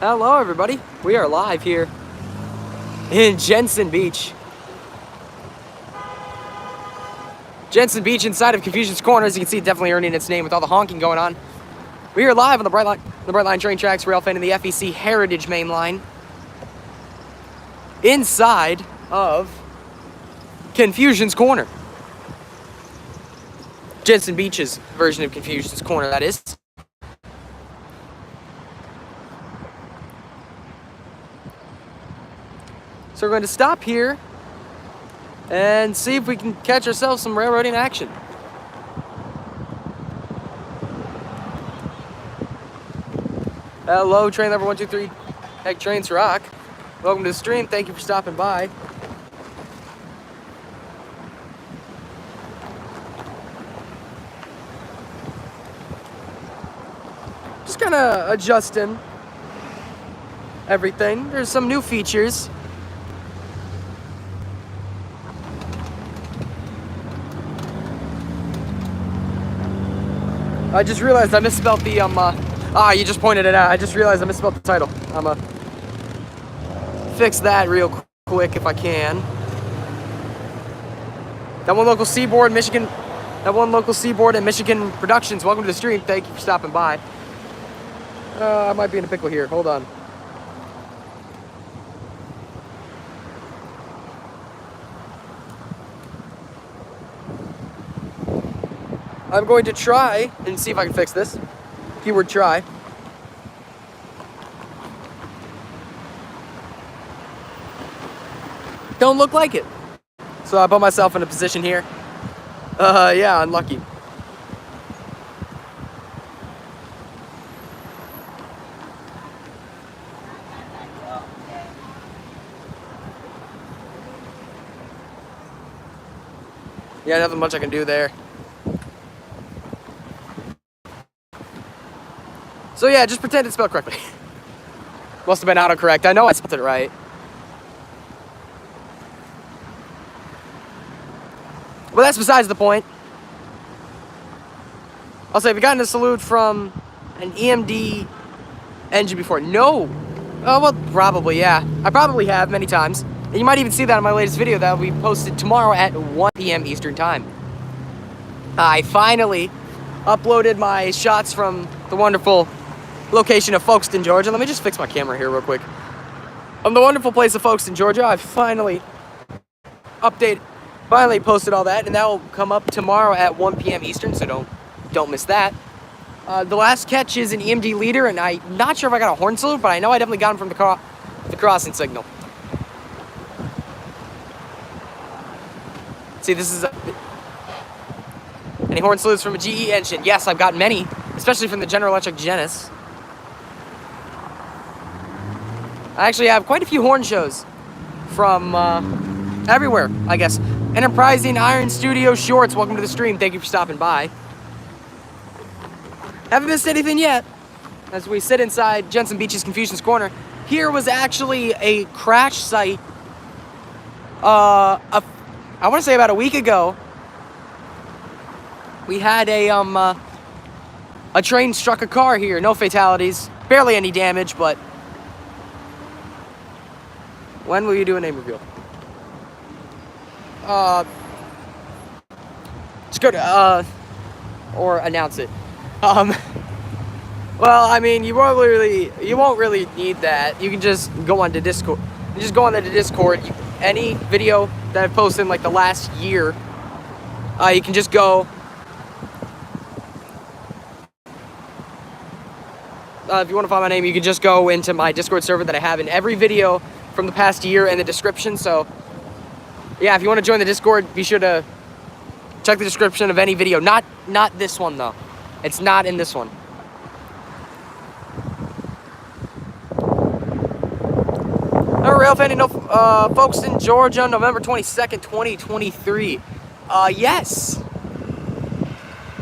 Hello everybody, we are live here in Jenson Beach. Jenson Beach inside of Confusion's Corner, as you can see, definitely earning its name with all the honking going on. We are live on the Bright Line train tracks, Railfan and the FEC Heritage Main Line. Inside of Confusion's Corner. Jenson Beach's version of Confusion's Corner, that is. So we're going to stop here and see if we can catch ourselves some railroading action. Hello, train number 123, Heck Trains Rock. Welcome to the stream. Thank you for stopping by. Just kind of adjusting everything. There's some new features. I just realized I misspelled the, you just pointed it out. I just realized I misspelled the title. I'm fix that real quick if I can. That one local Seaboard and Michigan Productions. Welcome to the stream. Thank you for stopping by. I might be in a pickle here. Hold on. I'm going to try and see if I can fix this. Keyword try. Don't look like it. So I put myself in a position here. Yeah, unlucky. Yeah, nothing much I can do there. So yeah, just pretend it's spelled correctly. Must have been autocorrect. I know I spelled it right. Well, that's besides the point. I'll say, have you gotten a salute from an EMD engine before? No. Oh, well, probably, yeah. I probably have many times. And you might even see that in my latest video that will be posted tomorrow at 1 p.m. Eastern Time. I finally uploaded my shots from the wonderful location of Folkestone, Georgia. Let me just fix my camera here real quick. From the wonderful place of Folkestone, Georgia, I finally posted all that, and that will come up tomorrow at 1 p.m. Eastern, so don't miss that. The last catch is an EMD leader, and I'm not sure if I got a horn salute, but I know I definitely got him from the crossing signal. See, this is any horn salutes from a GE engine? Yes, I've got many, especially from the General Electric Genesis. I actually have quite a few horn shows from everywhere, I guess. Enterprising Iron Studio Shorts, welcome to the stream. Thank you for stopping by. Haven't missed anything yet. As we sit inside Jenson Beach's Confusion's Corner, here was actually a crash site. I want to say about a week ago. We had a train struck a car here. No fatalities, barely any damage, but. When will you do a name reveal? Just go to, or announce it. Well, I mean, you won't really need that. You can just go on to Discord. You just go on to Discord. Any video that I've posted in like the last year, you can just go. If you want to find my name, you can just go into my Discord server that I have in every video from the past year in the description. So yeah, if you want to join the Discord, be sure to check the description of any video. Not this one though. It's not in this one. Railfanning, Folkestone, Georgia, November 22nd, 2023. Yes.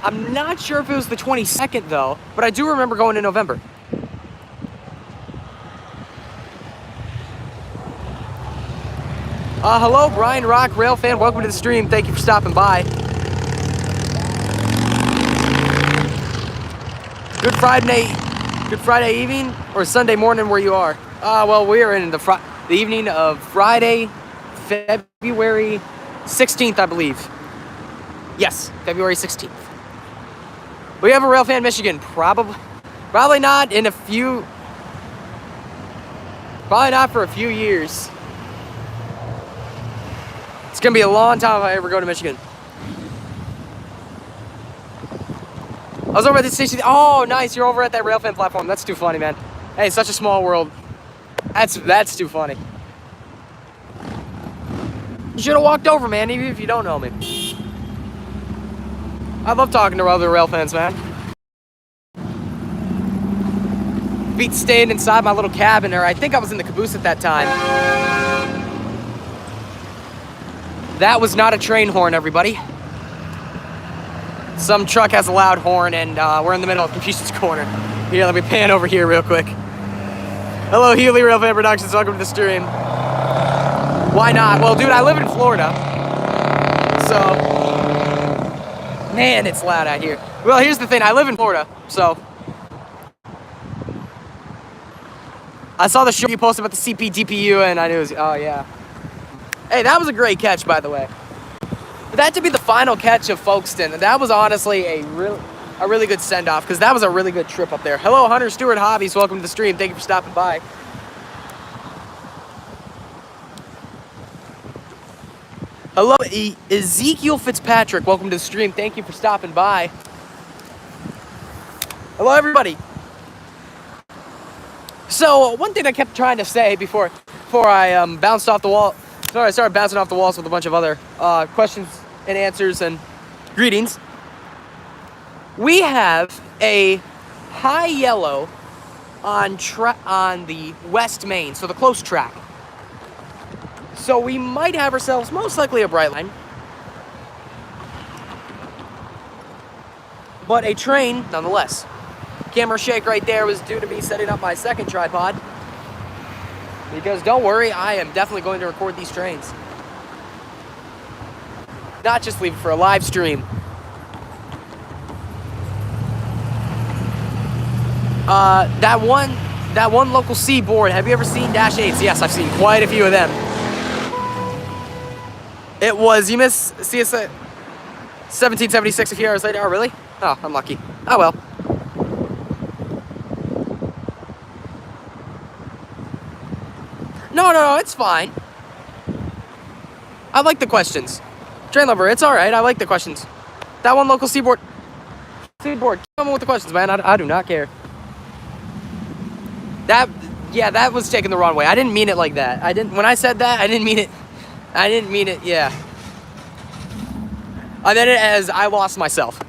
I'm not sure if it was the 22nd though, but I do remember going in November. Hello, Brian Rock, Railfan. Welcome to the stream. Thank you for stopping by. Good Friday Good Friday evening or Sunday morning where you are? Well, we are in the evening of Friday, February 16th, I believe. Yes, February 16th. We have a Railfan, Michigan. Probably not in a few. Probably not for a few years. It's gonna be a long time if I ever go to Michigan. I was over at the station. Oh, nice! You're over at that Railfan platform. That's too funny, man. Hey, such a small world. That's too funny. You should have walked over, man, even if you don't know me. I love talking to other Railfans, man. Beat staying inside my little cabin, or I think I was in the caboose at that time. That was not a train horn, everybody. Some truck has a loud horn, and we're in the middle of Confucius Corner. Here, let me pan over here real quick. Hello, Healy Railfan Productions. Welcome to the stream. Why not? Well, dude, I live in Florida. So, man, it's loud out here. Well, here's the thing. I live in Florida, so. I saw the show you posted about the CP DPU, and I knew it was, oh, yeah. Hey, that was a great catch, by the way. That to be the final catch of Folkestone, that was honestly a really good send-off, because that was a really good trip up there. Hello, Hunter Stewart Hobbies. Welcome to the stream. Thank you for stopping by. Hello, Ezekiel Fitzpatrick. Welcome to the stream. Thank you for stopping by. Hello, everybody. So, one thing I kept trying to say before I bounced off the wall. Sorry, I started bouncing off the walls with a bunch of other questions and answers and greetings. We have a high yellow on the West Main, so the close track. So we might have ourselves most likely a bright line, but a train nonetheless. Camera shake right there was due to me setting up my second tripod. Because don't worry, I am definitely going to record these trains. Not just leave it for a live stream. That one local C board, have you ever seen Dash 8s? Yes, I've seen quite a few of them. It was, you miss CSA 1776 a few hours later. Oh, really? Oh, I'm lucky. Oh, well. No, it's fine. I like the questions. Train lover, it's alright. I like the questions. That one local seaboard. Come on with the questions, man. I do not care. That was taken the wrong way. I didn't mean it like that. When I said that, I didn't mean it, yeah. I meant it as I lost myself.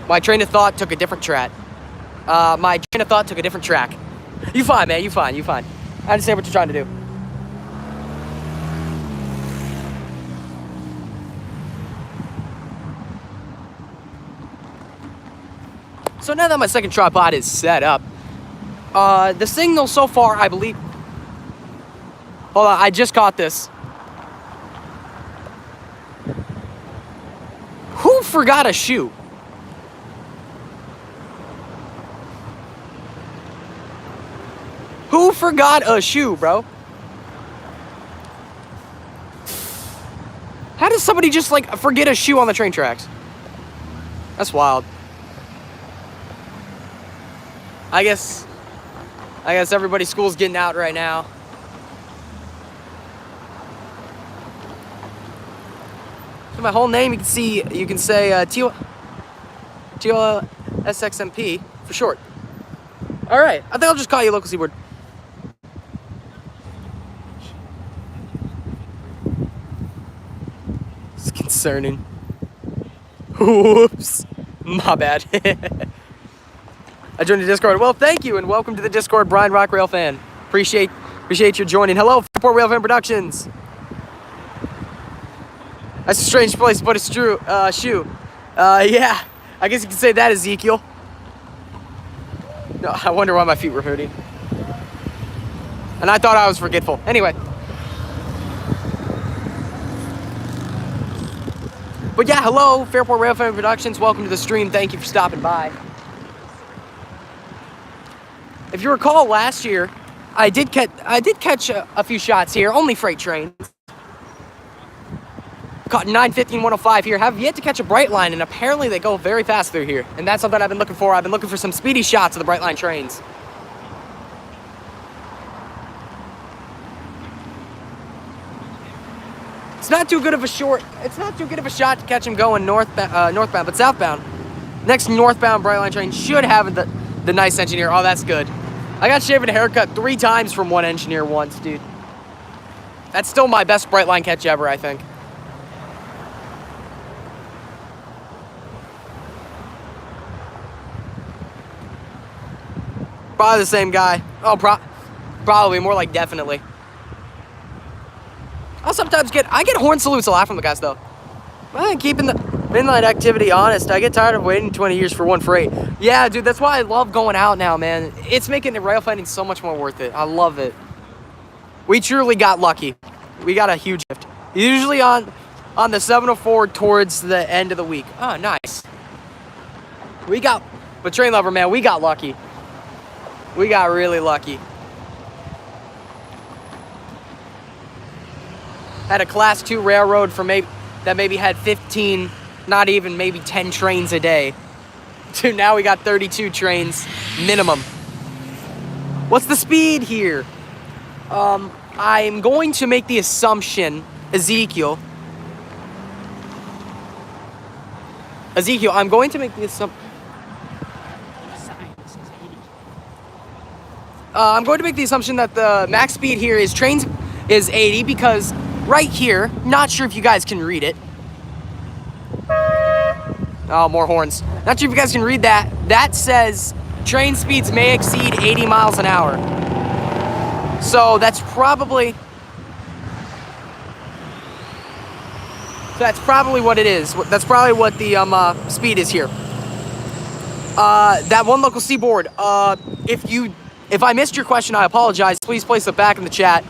My train of thought took a different track. You fine, man. You fine. I understand what you're trying to do. So now that my second tripod is set up, the signal so far, I believe... Hold on, I just caught this. Who forgot a shoe? Who forgot a shoe, bro? How does somebody just, like, forget a shoe on the train tracks? That's wild. I guess everybody's school's getting out right now. So my whole name, you can say TOSXMP for short. All right, I think I'll just call you local seaboard. It's concerning. Whoops, my bad. I joined the Discord. Well, thank you, and welcome to the Discord, Brian Rock Railfan. Appreciate you joining. Hello, Fairport Railfan Productions. That's a strange place to put a shoe. Yeah, I guess you could say that, Ezekiel. No, I wonder why my feet were hurting. And I thought I was forgetful. Anyway. But yeah, hello, Fairport Railfan Productions. Welcome to the stream. Thank you for stopping by. If you recall last year, I did catch a few shots here, only freight trains. Caught 950 and 105 here. Have yet to catch a bright line, and apparently they go very fast through here. And that's something I've been looking for. I've been looking for some speedy shots of the bright line trains. It's not too good of a shot to catch him going northbound, but southbound. Next northbound bright line train should have the nice engineer. Oh, that's good. I got shaved and a haircut 3 times from one engineer once, dude. That's still my best bright line catch ever, I think. Probably the same guy. Oh, probably more like definitely. I'll sometimes I get horn salutes a lot from the guys though. Well, keeping the midnight activity honest. I get tired of waiting 20 years for one freight. Yeah, dude, that's why I love going out now, man. It's making the railfanning so much more worth it. I love it. We truly got lucky. We got a huge gift. Usually on the 704 towards the end of the week. Oh, nice. But train lover, man, we got lucky. We got really lucky. Had a class 2 railroad that maybe had 15, not even maybe 10 trains a day. Dude, now we got 32 trains minimum. What's the speed here? I'm going to make the assumption, Ezekiel, I'm going to make the assumption. I'm going to make the assumption that the max speed here is 80 because right here, not sure if you guys can read it. Oh, more horns. Not sure if you guys can read that. That says train speeds may exceed 80 miles an hour. So that's probably what it is. That's probably what the speed is here. That one local seaboard. If I missed your question, I apologize. Please place it back in the chat.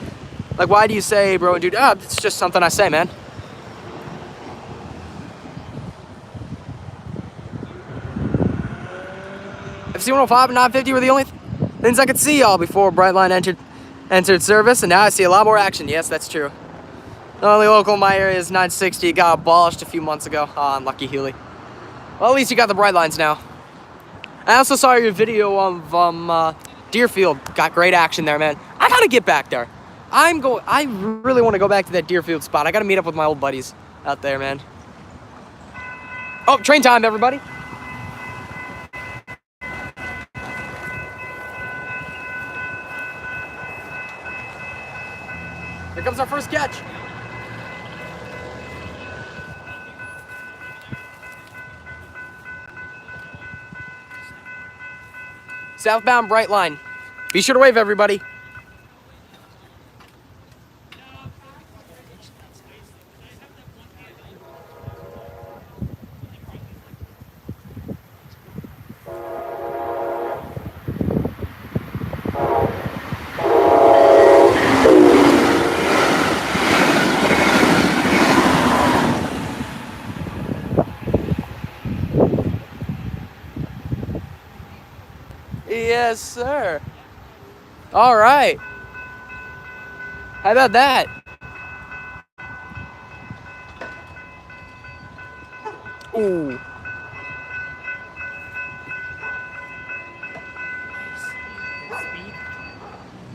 Like, why do you say, bro and dude? It's just something I say, man. FC 105 and 950 were the only things I could see y'all before Brightline entered service, and now I see a lot more action. Yes, that's true. The only local in my area is 960. It got abolished a few months ago. Oh, unlucky Healy. Well, at least you got the bright lines now. I also saw your video of Deerfield. Got great action there, man. I gotta get back there. I really want to go back to that Deerfield spot. I gotta meet up with my old buddies out there, man. Oh, train time, everybody. Here comes our first catch. Southbound bright line. Be sure to wave, everybody. Yes, sir. All right. How about that? Ooh.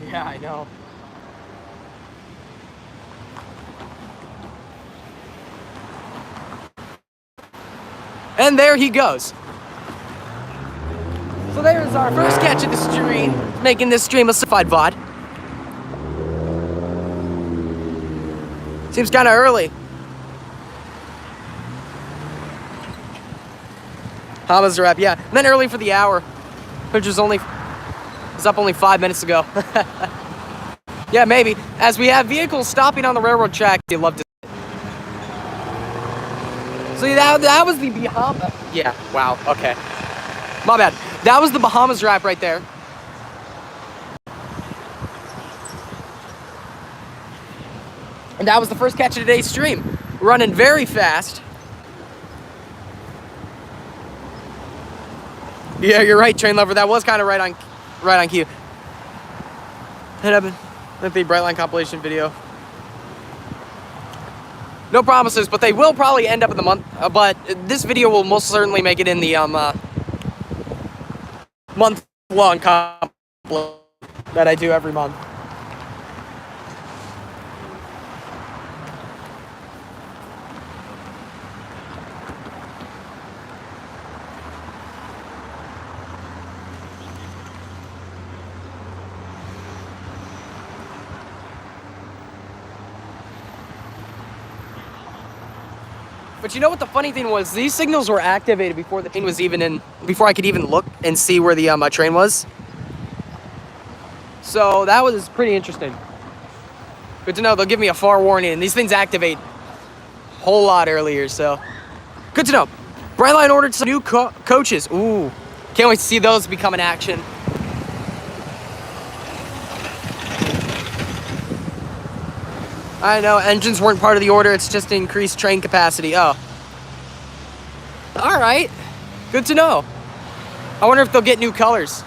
Yeah, I know. And there he goes. So there's our first catch of the stream, making this stream a certified VOD. Seems kind of early. Hama's wrap, yeah. And then early for the hour, which was up only 5 minutes ago. Yeah, maybe. As we have vehicles stopping on the railroad track, they love to. See, that was the Bahamas. Yeah, wow, okay. My bad. That was the Bahamas wrap right there. And that was the first catch of today's stream. Running very fast. Yeah, you're right, train lover. That was kind of right on cue. hit up the Brightline compilation video. No promises, but they will probably end up in the month. But this video will most certainly make it in the month-long comp that I do every month. But you know what the funny thing was? These signals were activated before the train was even in, before I could even look and see where the train was. So that was pretty interesting. Good to know. They'll give me a forewarning, and these things activate a whole lot earlier, so good to know. Brightline ordered some new coaches. Ooh, can't wait to see those become in action. I know, engines weren't part of the order, it's just increased train capacity. Oh. Alright. Good to know. I wonder if they'll get new colors.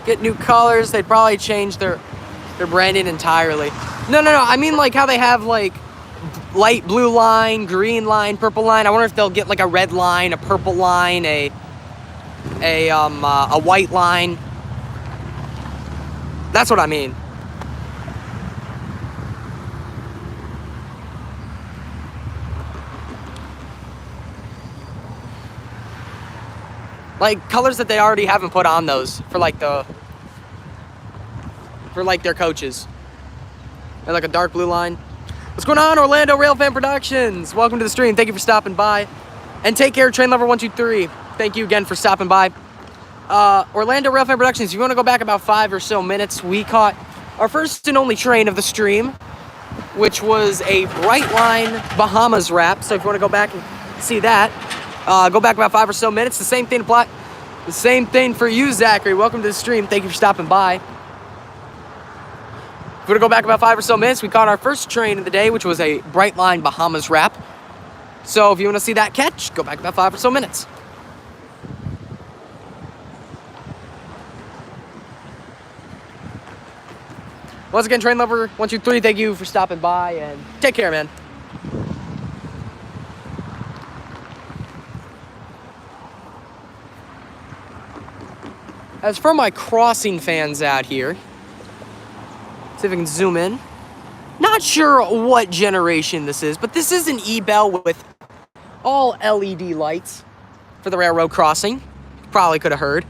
Get new colors, they'd probably change their branding entirely. No, I mean like how they have like light blue line, green line, purple line. I wonder if they'll get like a red line, a purple line, a white line. That's what I mean. Like colors that they already haven't put on those for like their coaches. And like a dark blue line. What's going on, Orlando Railfan Productions? Welcome to the stream. Thank you for stopping by. And take care, Train Lover 123. Thank you again for stopping by. Orlando Railfan Productions, if you want to go back about 5 or so minutes, we caught our first and only train of the stream, which was a Brightline Bahamas wrap. So if you want to go back and see that, go back about 5 or so minutes. The same thing apply. The same thing for you, Zachary. Welcome to the stream. Thank you for stopping by. If we're going to go back about 5 or so minutes, we caught our first train of the day, which was a Brightline Bahamas wrap. So if you want to see that catch, go back about 5 or so minutes. Once again, Train Lover 123, thank you for stopping by, and take care, man. As for my crossing fans out here, see if I can zoom in. Not sure what generation this is, but this is an E-Bell with all LED lights for the railroad crossing. Probably could have heard.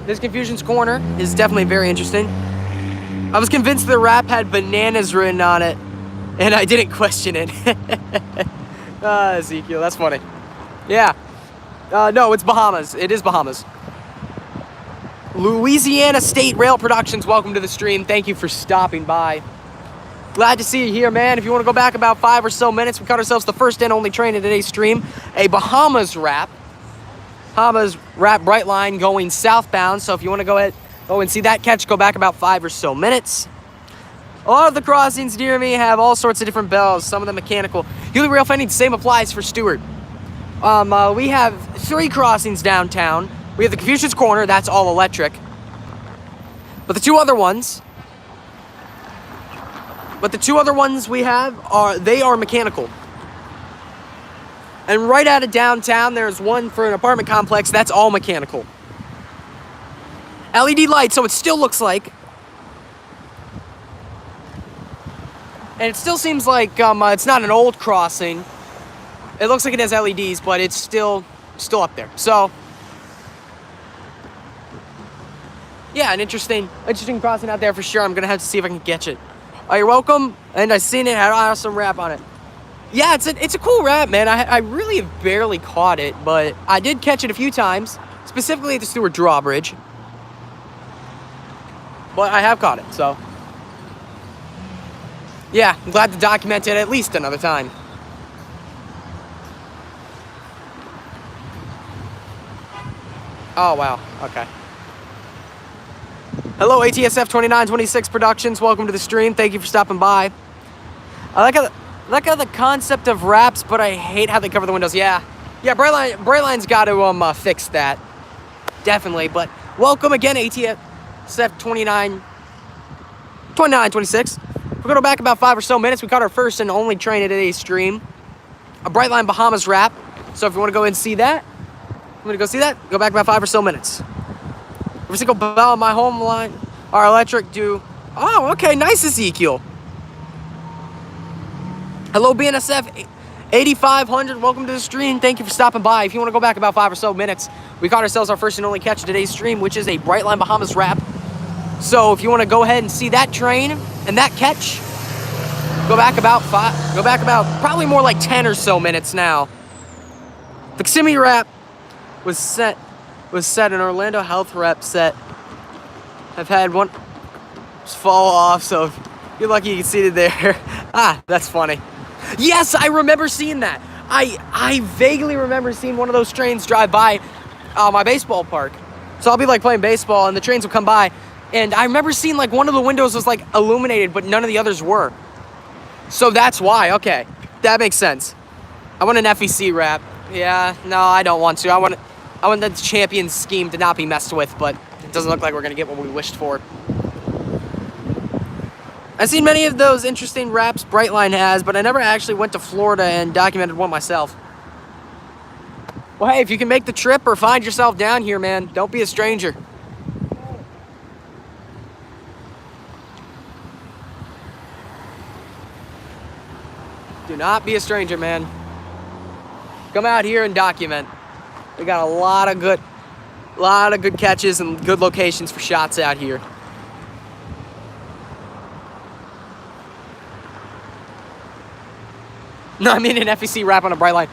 This Confusion's Corner is definitely very interesting. I was convinced the wrap had bananas written on it, and I didn't question it. Ezekiel, that's funny. Yeah. No, it's Bahamas. It is Bahamas. Louisiana State Rail Productions, welcome to the stream. Thank you for stopping by. Glad to see you here, man. If you want to go back about 5 or so minutes, we caught ourselves the first and only train of today's stream, a Bahamas wrap. Bahamas wrap Brightline going southbound, so if you want to go and see that catch, go back about 5 or so minutes. A lot of the crossings near me have all sorts of different bells, some of them mechanical. Hewley Railfanning, the same applies for Stewart. We have 3 crossings downtown. We have the Confucius Corner, that's all electric. But the two other ones we have are mechanical. And right out of downtown, there's one for an apartment complex. That's all mechanical. LED lights, so it still looks like. And it still seems like it's not an old crossing. It looks like it has LEDs, but it's still up there. So, yeah, an interesting crossing out there for sure. I'm going to have to see if I can catch it. Oh, you're welcome. And I seen it, had an awesome wrap on it. Yeah, it's a cool wrap, man. I really have barely caught it, but I did catch it a few times, specifically at the Stewart Drawbridge. but I have caught it, so. Yeah, I'm glad to document it at least another time. Oh, wow, okay. Hello, ATSF 2926 Productions. Welcome to the stream. Thank you for stopping by. I like how the concept of wraps, but I hate how they cover the windows. Yeah, Brightline's got to fix that. Definitely, but welcome again, ATSF 2926. We're going to go back about 5 or so minutes. We caught our first and only train of today's stream. A Brightline Bahamas wrap. So if you want to go and see that, go back about 5 or so minutes. Every single bell on my home line, our electric do. Oh, okay, nice, Ezekiel. Hello, BNSF 8500. Welcome to the stream. Thank you for stopping by. If you want to go back about 5 or so minutes, we caught ourselves our first and only catch of today's stream, which is a Brightline Bahamas wrap. So if you want to go ahead and see that train and that catch, go back about probably more like 10 or so minutes now. The Kissimmee wrap was set an Orlando Health rep set. I've had one fall off, so if you're lucky you can see it there. Ah, that's funny. Yes, I remember seeing that. I vaguely remember seeing one of those trains drive by my baseball park. So I'll be like playing baseball and the trains will come by, and I remember seeing like one of the windows was like illuminated, but none of the others were. So that's why. Okay, that makes sense. I want an FEC wrap. Yeah, no, I don't want to. I want the champion scheme to not be messed with, but it doesn't look like we're gonna get what we wished for. I've seen many of those interesting wraps Brightline has, but I never actually went to Florida and documented one myself. Well, hey, if you can make the trip or find yourself down here, man, don't be a stranger. Do not be a stranger, man. Come out here and document. We got a lot of good catches and good locations for shots out here. No, I mean an FEC wrap on a Brightline.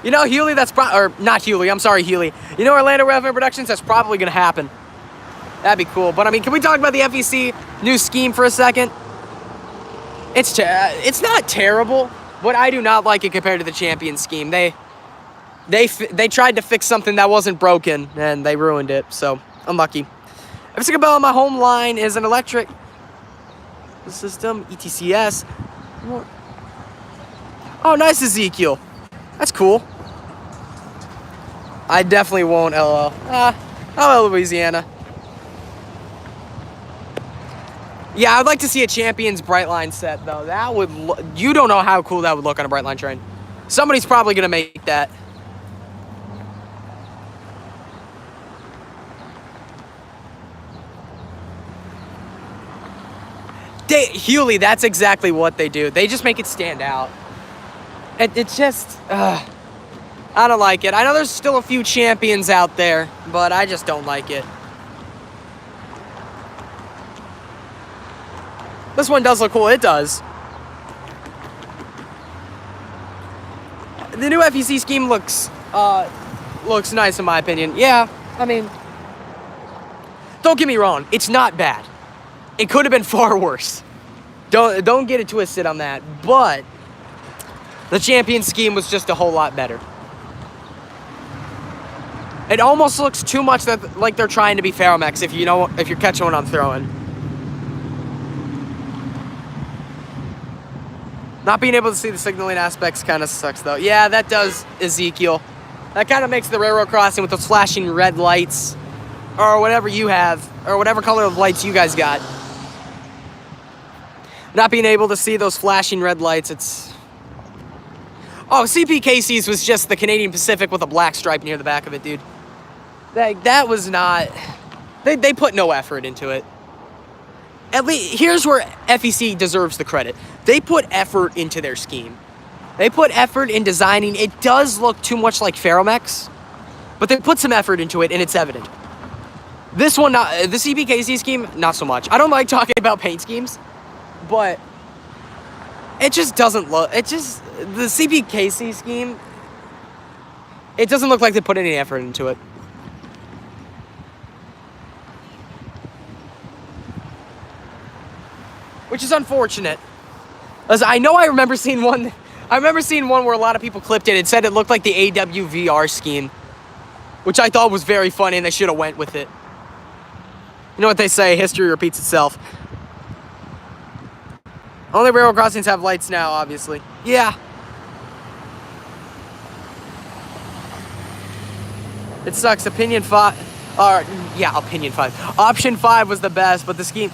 You know, Hewley, not Hewley, I'm sorry, Hewley. You know, Orlando Railfan Productions, that's probably gonna happen. That'd be cool. But I mean, can we talk about the FEC new scheme for a second? It's not terrible, but I do not like it compared to the champion scheme. They tried to fix something that wasn't broken, and they ruined it, so unlucky. Every single bell on my home line is an electric system, ETCS. Oh, nice, Ezekiel. That's cool. I definitely won't, LOL. Hello, Louisiana. Yeah, I'd like to see a Champions Brightline set, though. That would you don't know how cool that would look on a Brightline train. Somebody's probably going to make that. Hewley, that's exactly what they do. They just make it stand out. It's just, I don't like it. I know there's still a few champions out there, but I just don't like it. This one does look cool. It does. The new FEC scheme looks nice in my opinion. Yeah, I mean, don't get me wrong. It's not bad. It could have been far worse. Don't get it twisted on that. But the champion scheme was just a whole lot better. It almost looks too much like they're trying to be Ferromex, if you're catching what I'm throwing. Not being able to see the signaling aspects kind of sucks, though. Yeah, that does, Ezekiel. That kind of makes the railroad crossing with those flashing red lights, or whatever you have, or whatever color of lights you guys got. Not being able to see those flashing red lights, it's... Oh, CP Casey's was just the Canadian Pacific with a black stripe near the back of it, dude. That was not... They put no effort into it. At least, here's where FEC deserves the credit. They put effort into their scheme. They put effort in designing. It does look too much like Ferromex, but they put some effort into it, and it's evident. This one, the CPKC scheme, not so much. I don't like talking about paint schemes, but it just doesn't look... the CPKC scheme, it doesn't look like they put any effort into it. which is unfortunate. As I know I remember seeing one where a lot of people clipped it. It said it looked like the AWVR scheme, which I thought was very funny, and they should have went with it. You know what they say, history repeats itself. Only railroad crossings have lights now, obviously. Yeah. It sucks. Opinion 5. Opinion 5. Option 5 was the best, but the scheme...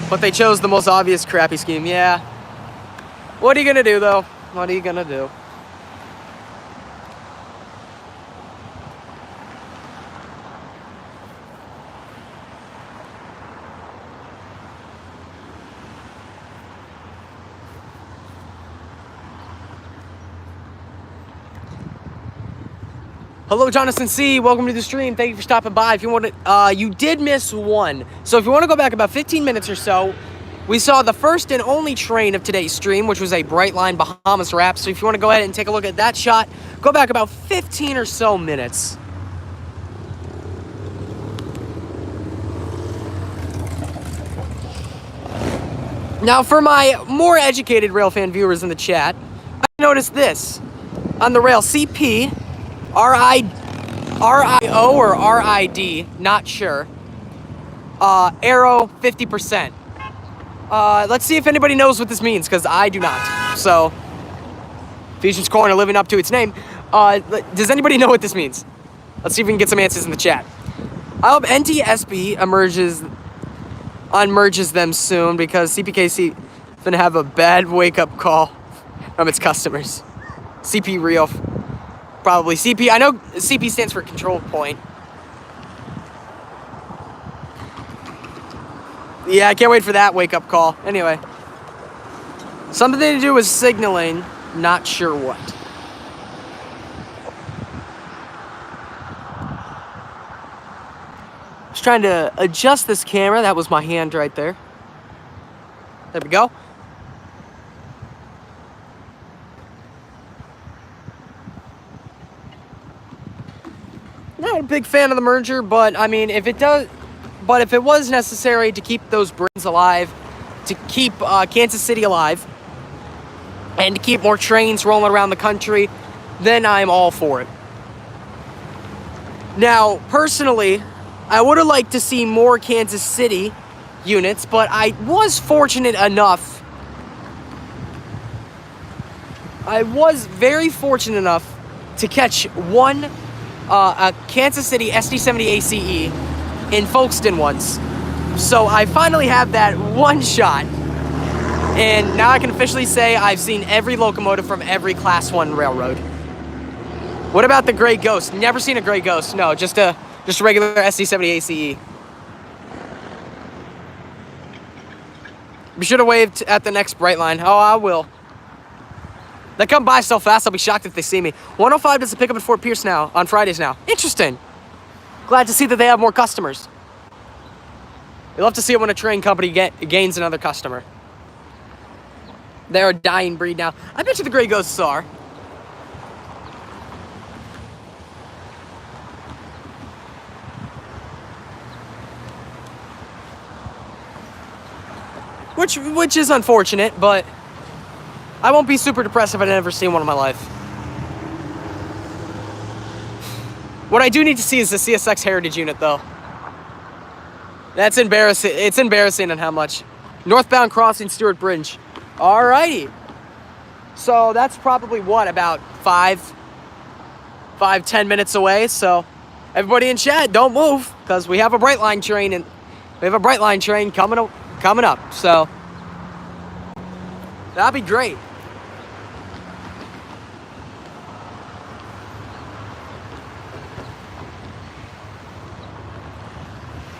But they chose the most obvious crappy scheme. Yeah. What are you gonna do, though? What are you gonna do? Hello, Jonathan C. Welcome to the stream. Thank you for stopping by. If you want to, you did miss one. So if you want to go back about 15 minutes or so, we saw the first and only train of today's stream, which was a Brightline Bahamas wrap. So if you want to go ahead and take a look at that shot, go back about 15 or so minutes. Now, for my more educated Railfan viewers in the chat, I noticed this. On the rail CP, RIO or RID, not sure. Arrow 50%. Let's see if anybody knows what this means, because I do not. So, Fusion's Corner living up to its name. Does anybody know what this means? Let's see if we can get some answers in the chat. I hope NTSB unmerges them soon, because CPKC is going to have a bad wake-up call from its customers. CP Real. Probably CP. I know CP stands for control point. Yeah, I can't wait for that wake-up call. Anyway. Something to do with signaling. Not sure what. Just trying to adjust this camera. That was my hand right there. There we go. Not a big fan of the merger, but I mean, if it was necessary to keep those brains alive, to keep Kansas City alive, and to keep more trains rolling around the country, then I'm all for it. Now, personally, I would have liked to see more Kansas City units, but I was fortunate enough. I was very fortunate enough to catch a Kansas City SD70 ACE in Folkestone once. So I finally have that one shot. And now I can officially say I've seen every locomotive from every Class 1 railroad. What about the Gray Ghost? Never seen a Gray Ghost. No, just a regular SD70 ACE. Be sure to wave at the next Brightline. Oh, I will. They come by so fast, I'll be shocked if they see me. 105 does a pickup at Fort Pierce now, on Fridays now. Interesting. Glad to see that they have more customers. You love to see it when a train company gains another customer. They're a dying breed now. I bet you the Gray Ghosts are. Which is unfortunate, but I won't be super depressed if I've never seen one in my life. What I do need to see is the CSX Heritage unit, though. That's embarrassing. It's embarrassing on how much. Northbound crossing Stewart Bridge. Alrighty. So that's probably what, about 10 minutes away. So everybody in chat, don't move, because we have a Brightline train, and we have a Brightline train coming up. So that'd be great.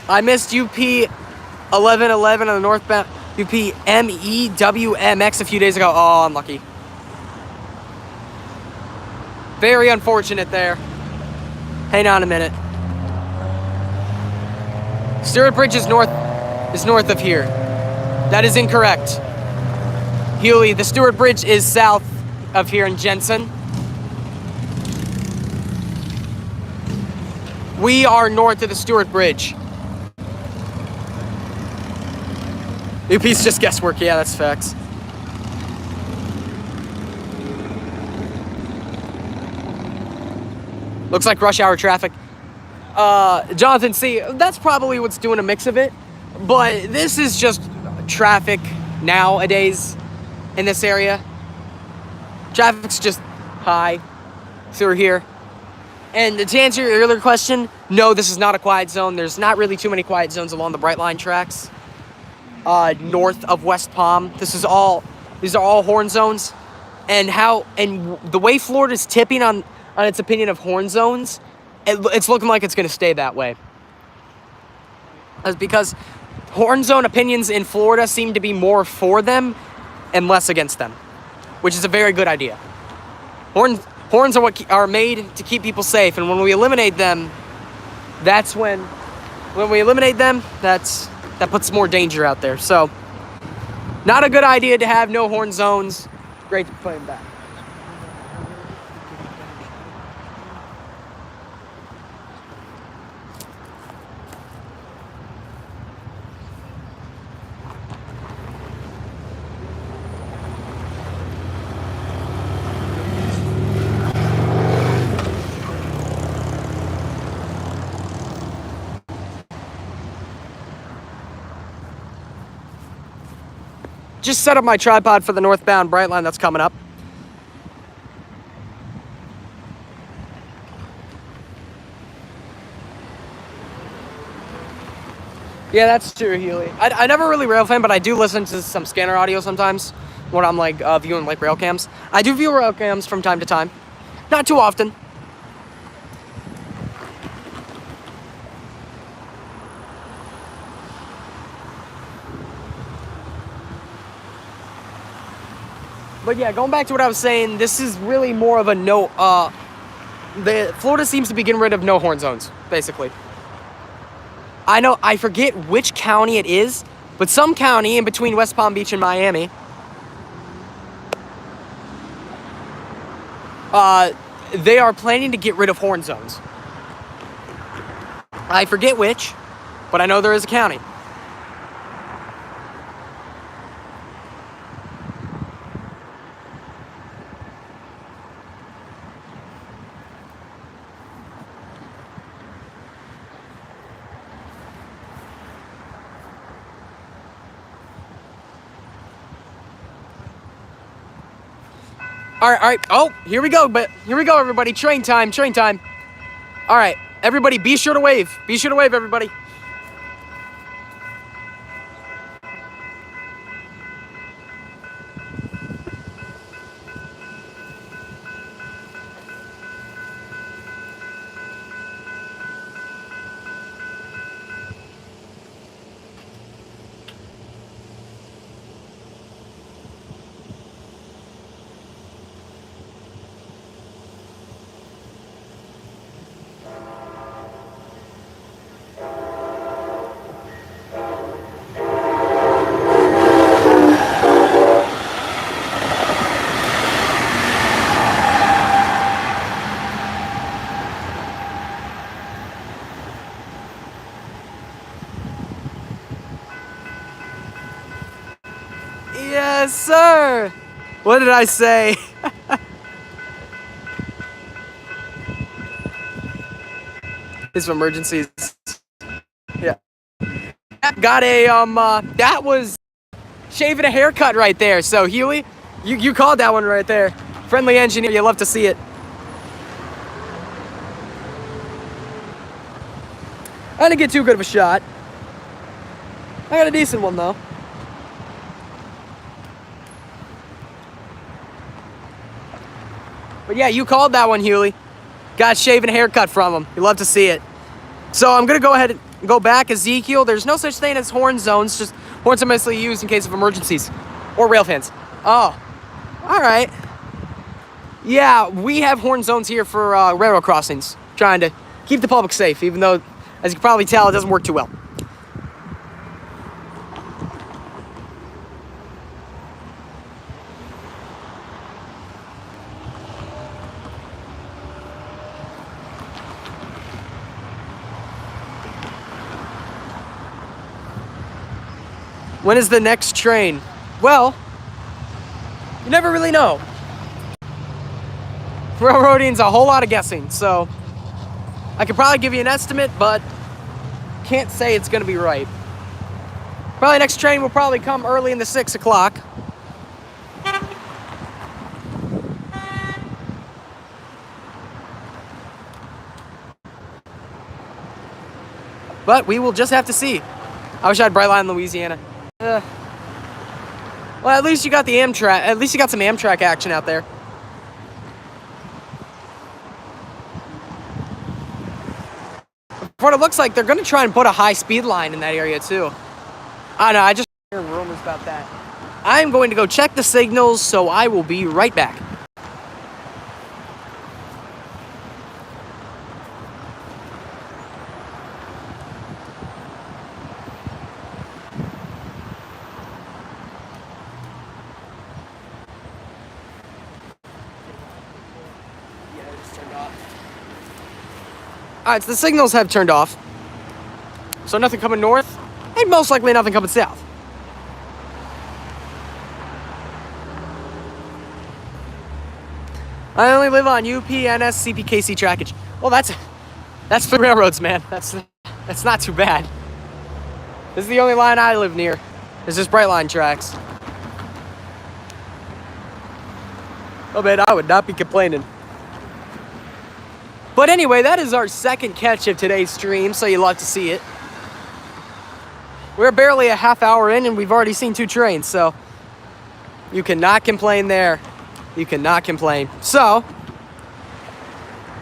I missed UP 1111 on the northbound, UP MEWMX a few days ago. Oh, unlucky. Very unfortunate there. Hang on a minute. Stewart Bridge is north of here. That is incorrect. Hewley, the Stewart Bridge is south of here in Jenson. We are north of the Stewart Bridge. UP's just guesswork. Yeah, that's facts. Looks like rush hour traffic. Jonathan, see, that's probably what's doing a mix of it. But this is just traffic nowadays in this area. Traffic's just high through here. And to answer your earlier question, no, this is not a quiet zone. There's not really too many quiet zones along the Brightline tracks north of West Palm. These are all horn zones. And the way Florida's tipping on its opinion of horn zones, it's looking like it's going to stay that way. That's because horn zone opinions in Florida seem to be more for them and less against them, which is a very good idea. Horns are what are made to keep people safe, and when we eliminate them, that puts more danger out there. So, not a good idea to have no horn zones. Great to play them back. Just set up my tripod for the northbound Brightline that's coming up. Yeah, that's true, Healy. I never really Railfan, but I do listen to some scanner audio sometimes when I'm like viewing like rail cams. I do view rail cams from time to time. Not too often. But yeah, going back to what I was saying, this is really more of a no. Florida seems to be getting rid of no horn zones, basically. I forget which county it is, but some county in between West Palm Beach and Miami. They are planning to get rid of horn zones. I forget which, but I know there is a county. All right. Oh, here we go, everybody. Train time. All right, everybody, be sure to wave. Everybody. Yes, sir. What did I say? It's emergencies. Yeah. Got a that was shaving a haircut right there. So Healy, you called that one right there. Friendly engineer, you love to see it. I didn't get too good of a shot. I got a decent one though. But yeah, you called that one, Hewley. Got shaving a haircut from him. You love to see it. So I'm going to go ahead and go back. Ezekiel, there's no such thing as horn zones. Just horns are mostly used in case of emergencies. Or rail fans. Oh, all right. Yeah, we have horn zones here for railroad crossings. Trying to keep the public safe, even though, as you can probably tell, it doesn't work too well. When is the next train? Well, you never really know. Railroading's a whole lot of guessing, so I could probably give you an estimate, but can't say it's gonna be right. Probably next train will probably come early in the 6 o'clock. But we will just have to see. I wish I had Brightline, Louisiana. Well, at least you got the Amtrak. At least you got some Amtrak action out there. What it looks like, they're going to try and put a high-speed line in that area, too. I don't know, I just hear rumors about that. I'm going to go check the signals, so I will be right back. Alright, so the signals have turned off. So nothing coming north, and most likely nothing coming south. I only live on UP, NS, CPKC trackage. Well, that's for railroads, man. That's not too bad. This is the only line I live near. It's just Brightline tracks. Oh man, I would not be complaining. But anyway, that is our second catch of today's stream, so you love to see it. We're barely a half hour in, and we've already seen 2 trains, so you cannot complain there. You cannot complain. So,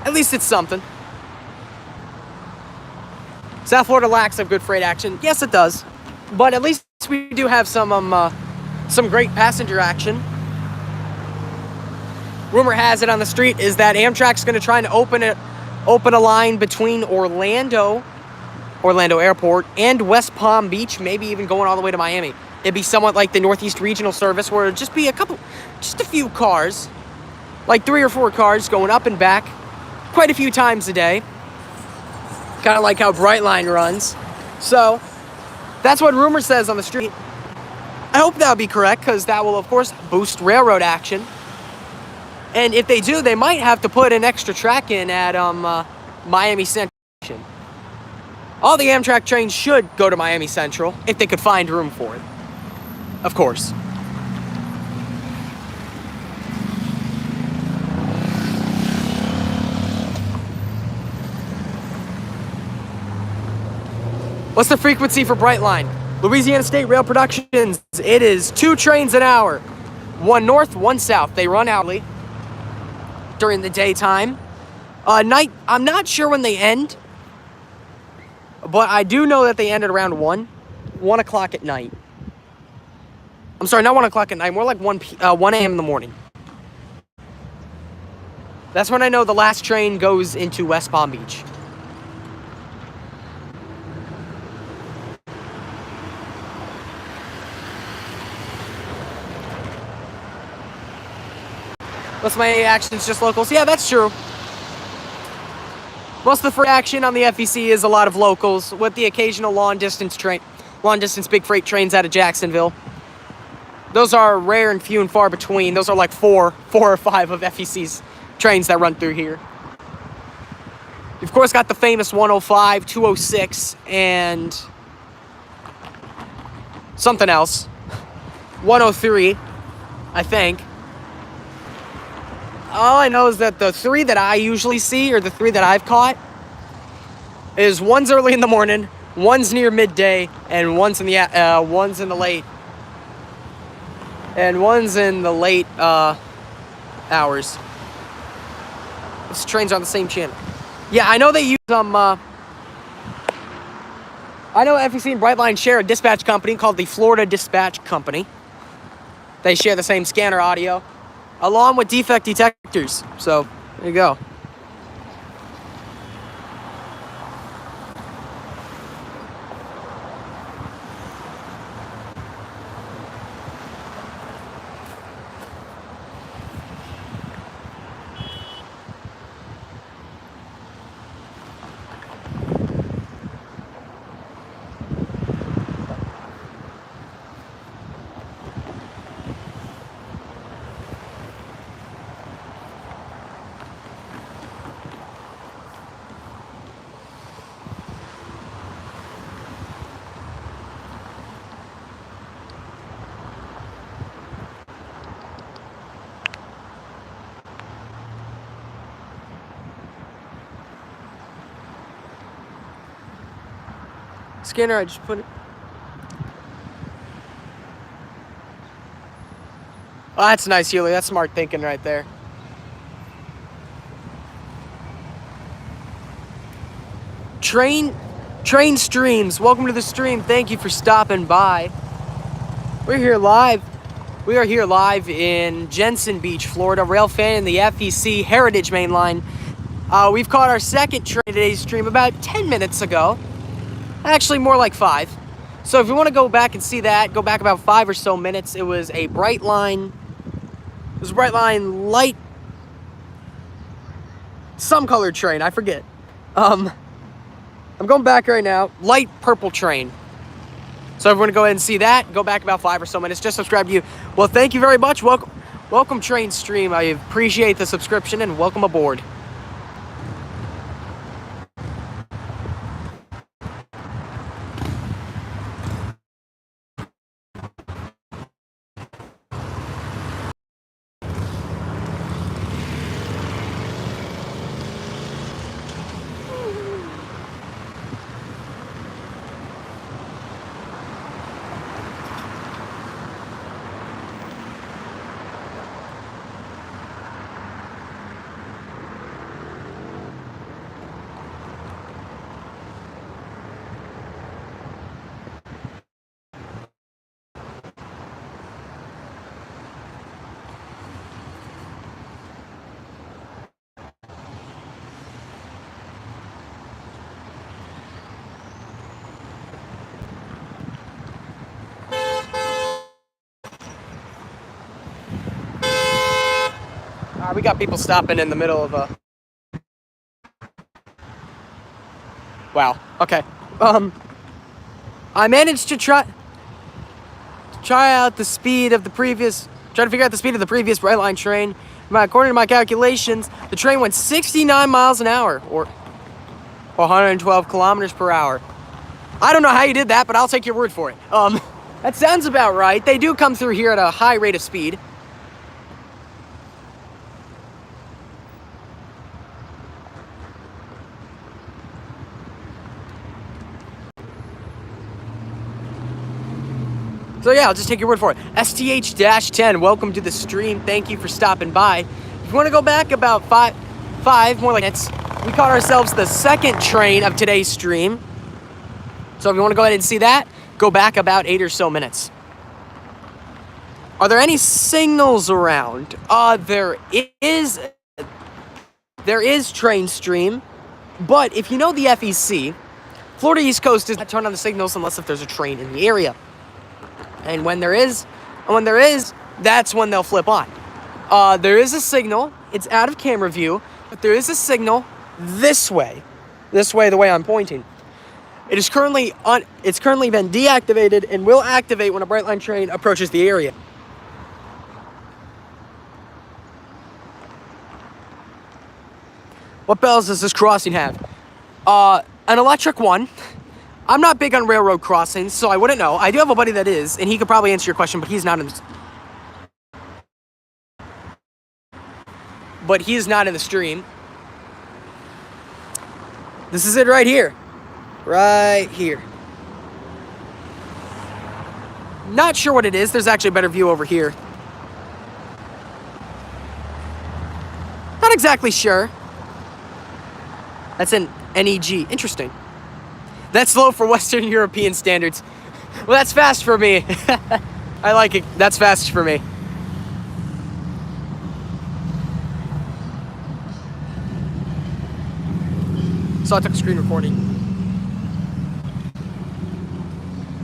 at least it's something. South Florida lacks some good freight action. Yes, it does. But at least we do have some great passenger action. Rumor has it on the street is that Amtrak's going to try and open a line between Orlando Airport and West Palm Beach, maybe even going all the way to Miami. It'd be somewhat like the Northeast Regional Service, where it'd just be just a few cars, like 3 or 4 cars going up and back quite a few times a day. Kind of like how Brightline runs. So, that's what rumor says on the street. I hope that'll be correct, because that will, of course, boost railroad action. And if they do, they might have to put an extra track in at Miami Central. All the Amtrak trains should go to Miami Central, if they could find room for it. Of course. What's the frequency for Brightline? Louisiana State Rail Productions, it is 2 trains an hour. 1 north, 1 south. They run hourly during the daytime. Night, I'm not sure when they end, but I do know that they end at around 1 o'clock at night. I'm sorry, not 1 o'clock at night, more like 1 a.m. in the morning. That's when I know the last train goes into West Palm Beach. Most of my action's just locals. Yeah, that's true. Most of the freight action on the FEC is a lot of locals, with the occasional long-distance big freight trains out of Jacksonville. Those are rare and few and far between. Those are like 4 or 5 of FEC's trains that run through here. You've, of course, got the famous 105, 206, and something else. 103, I think. All I know is that the 3 that I usually see, or the 3 that I've caught, is one's early in the morning, one's near midday, and one's in the late. And one's in the late hours. These trains are on the same channel. Yeah, I know they use I know FEC and Brightline share a dispatch company called the Florida Dispatch Company. They share the same scanner audio, along with defect detectors. So, there you go. Scanner, I just put it. Oh, that's nice, Hewley. That's smart thinking right there. Train Streams, welcome to the stream. Thank you for stopping by. We're here live. We are here live in Jenson Beach, Florida. Railfan and the FEC Heritage Main Line. We've caught our second train today's stream about 10 minutes ago. Actually, more like 5. So if you want to go back and see that, go back about 5 or so minutes. It was a Brightline. It was a Brightline light, some colored train. I forget. I'm going back right now. Light purple train. So if you want to go ahead and see that, go back about 5 or so minutes. Just subscribe to you. Well, thank you very much. Welcome Train Stream. I appreciate the subscription and welcome aboard. We got people stopping in the middle of a... Wow. Okay. I managed to try out the speed of the previous... Try to figure out the speed of the previous Brightline train. According to my calculations, the train went 69 miles an hour, or 112 kilometers per hour. I don't know how you did that, but I'll take your word for it. That sounds about right. They do come through here at a high rate of speed. So yeah, I'll just take your word for it. STH-10, welcome to the stream. Thank you for stopping by. If you want to go back about five more like minutes, we caught ourselves the second train of today's stream. So if you want to go ahead and see that, go back about 8 or so minutes. Are there any signals around? There is train stream, but if you know the FEC, Florida East Coast does not turn on the signals unless if there's a train in the area. And when there is, that's when they'll flip on. There is a signal. It's out of camera view, but there is a signal this way, the way I'm pointing. It is currently it's currently been deactivated and will activate when a Brightline train approaches the area. What bells does this crossing have? An electric one. I'm not big on railroad crossings, so I wouldn't know. I do have a buddy that is, and he could probably answer your question, but he's not in the... But he is not in the stream. This is it right here. Right here. Not sure what it is. There's actually a better view over here. Not exactly sure. That's an NEG. Interesting. That's slow for Western European standards. Well, that's fast for me. I like it. That's fast for me. So I took a screen recording.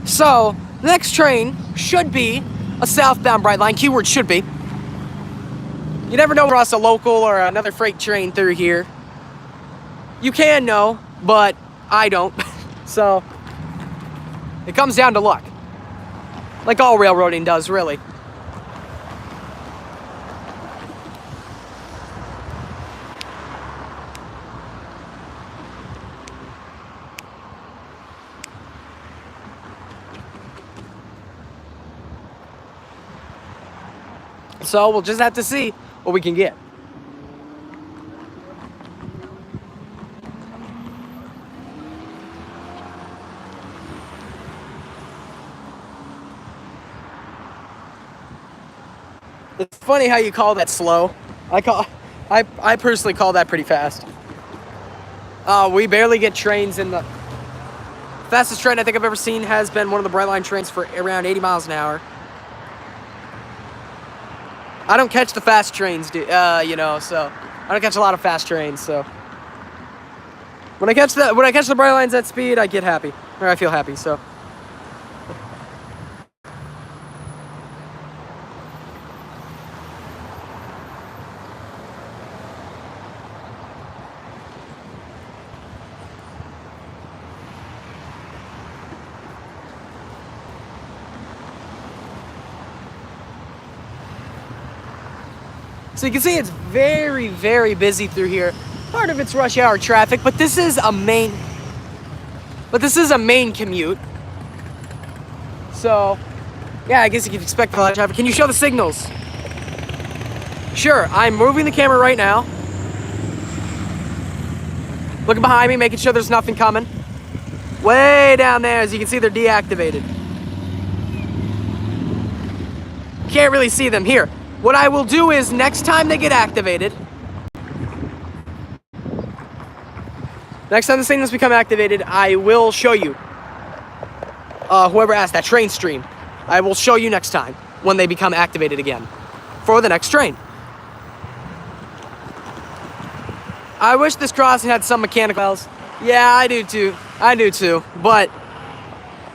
So, the next train should be a southbound Brightline. Keyword should be. You never know across a local or another freight train through here. You can know, but I don't. So, it comes down to luck. Like all railroading does, really. So, we'll just have to see what we can get. It's funny how you call that slow. I personally call that pretty fast. We barely get trains in the... Fastest train I think I've ever seen has been one of the Brightline trains for around 80 miles an hour. I don't catch the fast trains, so I don't catch a lot of fast trains, so when I catch the Brightlines at speed, I get happy, or I feel happy, so. So you can see it's very, very busy through here. Part of it's rush hour traffic, but this is a main commute. So, yeah, I guess you can expect a lot of traffic. Can you show the signals? Sure, I'm moving the camera right now. Looking behind me, making sure there's nothing coming. Way down there, as you can see, they're deactivated. Can't really see them here. What I will do is, next time they get activated, next time the signals become activated, I will show you. Whoever asked that train stream, I will show you next time when they become activated again for the next train. I wish this crossing had some mechanical bells. Yeah, I do too. But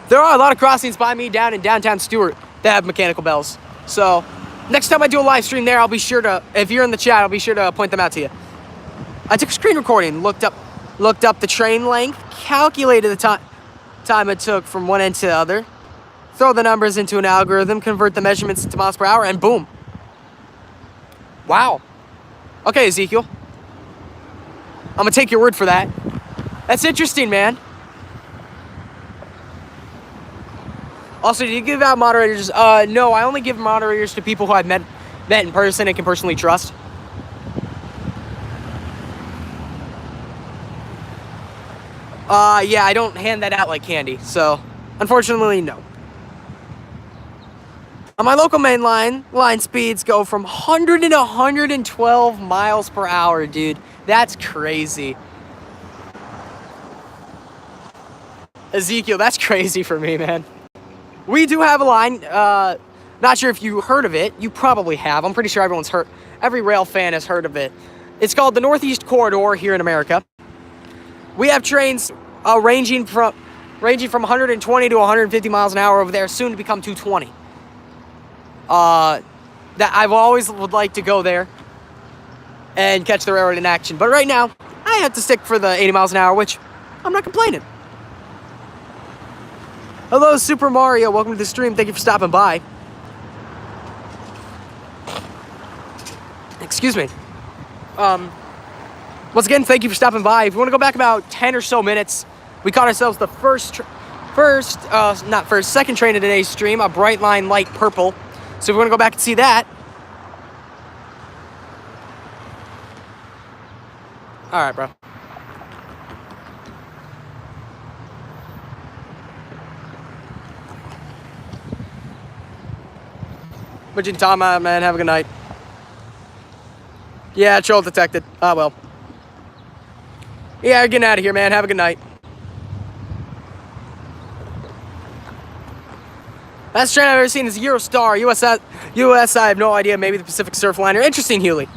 there are a lot of crossings by me down in downtown Stewart that have mechanical bells. So next time I do a live stream there, I'll be sure to, if you're in the chat, I'll be sure to point them out to you. I took a screen recording, looked up the train length, calculated the time it took from one end to the other, throw the numbers into an algorithm, convert the measurements into miles per hour, and boom. Wow. Okay, Ezekiel. I'm gonna take your word for that. That's interesting, man. Also, do you give out moderators? No, I only give moderators to people who I've met in person and can personally trust. Yeah, I don't hand that out like candy, so unfortunately, no. On my local main line speeds go from 100 to 112 miles per hour, dude. That's crazy. Ezekiel, that's crazy for me, man. We do have a line, not sure if you heard of it. You probably have. I'm pretty sure every rail fan has heard of it. It's called the Northeast Corridor here in America. We have trains ranging from 120 to 150 miles an hour over there, soon to become 220. That I've always would like to go there and catch the railroad in action. But right now, I have to stick for the 80 miles an hour, which I'm not complaining. Hello, Super Mario. Welcome to the stream. Thank you for stopping by. Excuse me. Once again, thank you for stopping by. If you want to go back about 10 or so minutes, we caught ourselves the second train of today's stream, a Brightline light purple. So if we want to go back and see that. All right, bro. What you talking about, man? Have a good night. Yeah, troll detected. Ah, well. Yeah, you're getting out of here, man. Have a good night. Last train I've ever seen is Eurostar. US, I have no idea. Maybe the Pacific Surfliner. Interesting, Hewley.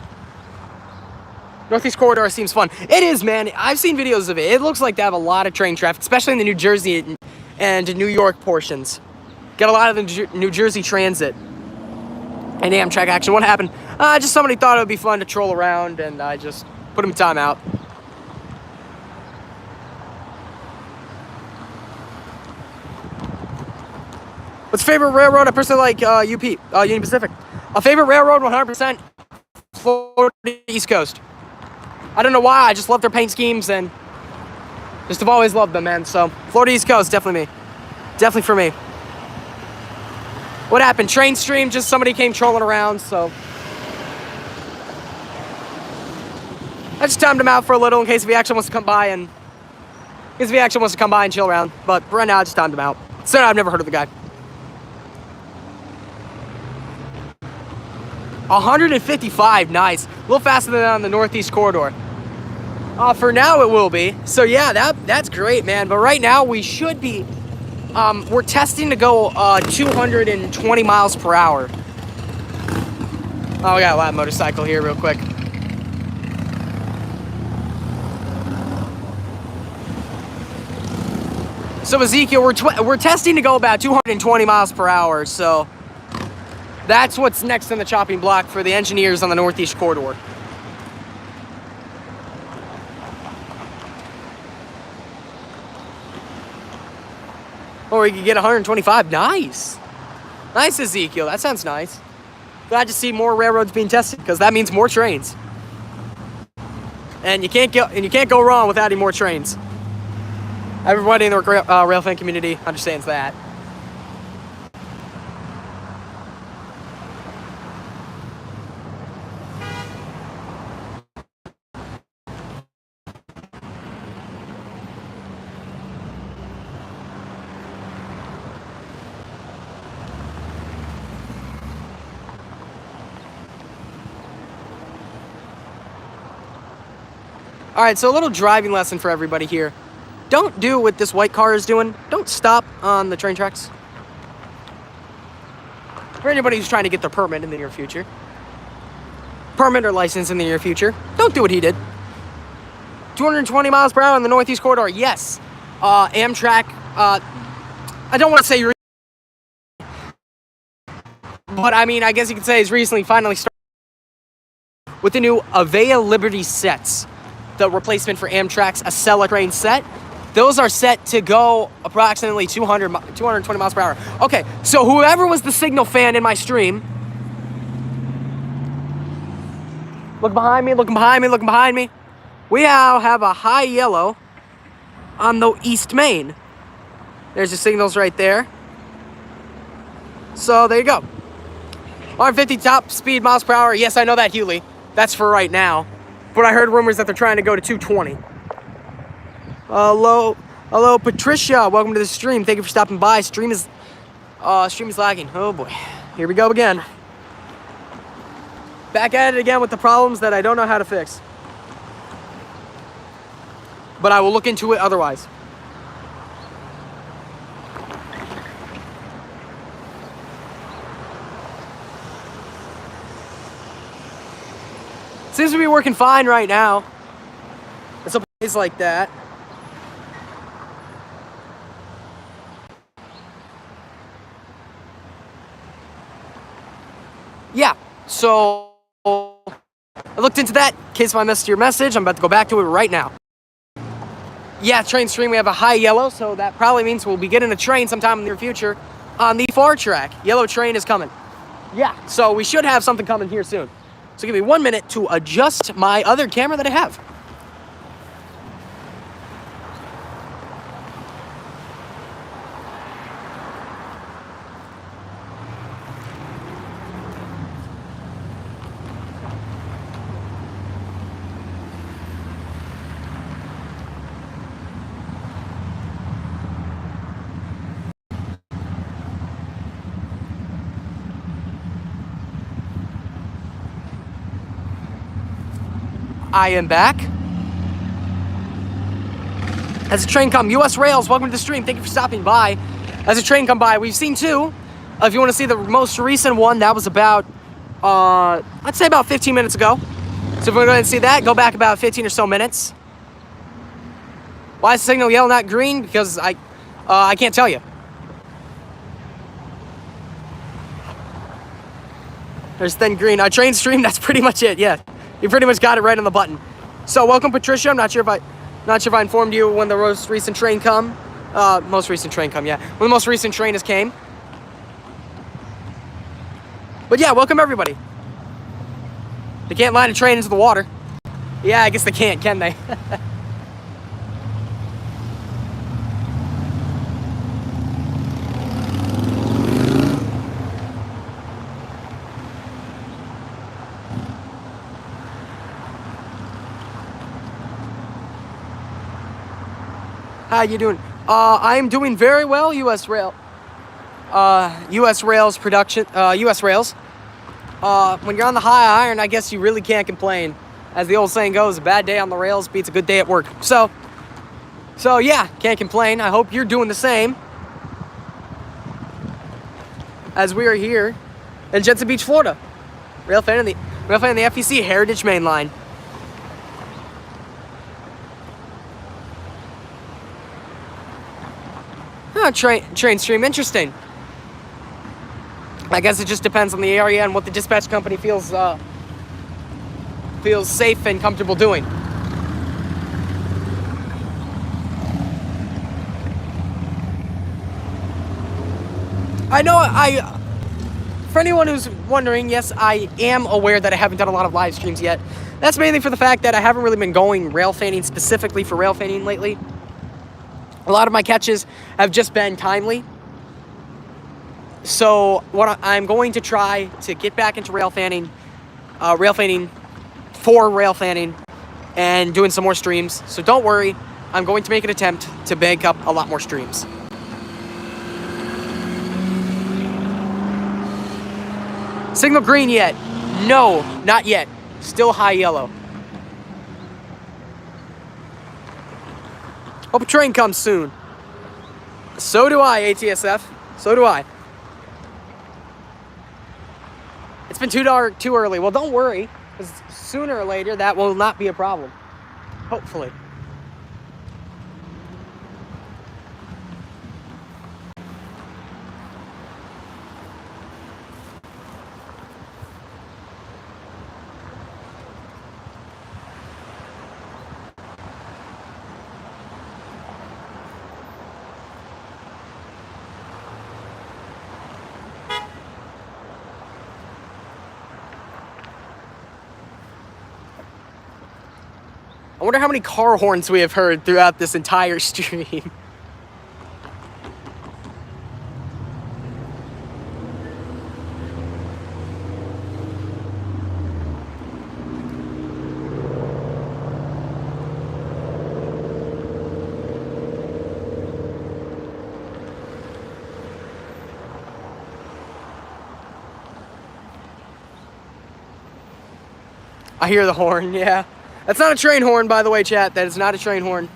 Northeast Corridor seems fun. It is, man. I've seen videos of it. It looks like they have a lot of train traffic, especially in the New Jersey and New York portions. Got a lot of the New Jersey Transit and Amtrak action. What happened? Just somebody thought it would be fun to troll around, and I just put him in timeout. What's your favorite railroad? I personally like UP, Union Pacific. A favorite railroad, 100%, Florida East Coast. I don't know why, I just love their paint schemes and just have always loved them, man. So, Florida East Coast, definitely me. Definitely for me. What happened? Train stream, just somebody came trolling around, so. I just timed him out for a little in case if he actually wants to come by and chill around. But right now, I just timed him out. So I've never heard of the guy. 155, nice. A little faster than on the Northeast Corridor. For now it will be. So yeah, that's great, man. But right now we should be, we're testing to go 220 miles per hour. Oh, we got a loud motorcycle here real quick. So Ezekiel, we're testing to go about 220 miles per hour, so that's what's next in the chopping block for the engineers on the Northeast Corridor. Or we could get 125. Nice. Nice, Ezekiel. That sounds nice. Glad to see more railroads being tested, because that means more trains. And you can't go wrong with adding more trains. Everybody in the Railfan community understands that. All right, so a little driving lesson for everybody here. Don't do what this white car is doing. Don't stop on the train tracks. For anybody who's trying to get their permit in the near future. Permit or license in the near future. Don't do what he did. 220 miles per hour on the Northeast Corridor, yes. Amtrak, I don't want to say, but I mean, I guess you could say it's recently finally started with the new Avea Liberty sets. The replacement for Amtrak's Acela train set. Those are set to go approximately 220 miles per hour. Okay, so whoever was the signal fan in my stream, look behind me, looking behind me, looking behind me. We now have a high yellow on the East Main. There's the signals right there. So there you go. 150 top speed miles per hour. Yes, I know that, Hewley. That's for right now. But I heard rumors that they're trying to go to 220. Hello, Patricia. Welcome to the stream. Thank you for stopping by. Stream is lagging. Oh boy, here we go again. Back at it again with the problems that I don't know how to fix. But I will look into it otherwise. Seems to be working fine right now. It's a place like that. Yeah, so I looked into that. In case I missed your message, I'm about to go back to it right now. Yeah, train stream, we have a high yellow, so that probably means we'll be getting a train sometime in the near future on the far track. Yellow train is coming. Yeah, so we should have something coming here soon. So give me 1 minute to adjust my other camera that I have. I am back. As a train come, US Rails, welcome to the stream. Thank you for stopping by. As a train come by, we've seen two. If you want to see the most recent one, that was about, I'd say about 15 minutes ago. So if we're going to see that, go back about 15 or so minutes. Why is the signal yellow, not green? Because I can't tell you. There's then green. Train stream, that's pretty much it, yeah. You pretty much got it right on the button. So welcome, Patricia. I'm not sure if I informed you when the most recent train come. Yeah. When the most recent train has came. But yeah, welcome everybody. They can't line a train into the water. Yeah, I guess they can't, can they? How you doing? I'm doing very well, US Rails production, US Rails. when you're on the high iron, I guess you really can't complain. As the old saying goes, a bad day on the rails beats a good day at work. So yeah, can't complain. I hope you're doing the same. As we are here in Jenson Beach, Florida. Railfan and the FEC Heritage Main Line. Oh, train stream, interesting. I guess it just depends on the area and what the dispatch company feels safe and comfortable doing. I know, for anyone who's wondering, yes, I am aware that I haven't done a lot of live streams yet. That's mainly for the fact that I haven't really been going rail fanning specifically for rail fanning lately. A lot of my catches have just been timely. So what I'm going to try to get back into rail fanning for rail fanning and doing some more streams. So don't worry, I'm going to make an attempt to bank up a lot more streams. Signal green yet? No, not yet. Still high yellow. Hope a train comes soon. So do I, ATSF. So do I. It's been too dark, too early. Well, don't worry, because sooner or later that will not be a problem. Hopefully. I wonder how many car horns we have heard throughout this entire stream. I hear the horn, yeah. That's not a train horn, by the way, chat. That is not a train horn.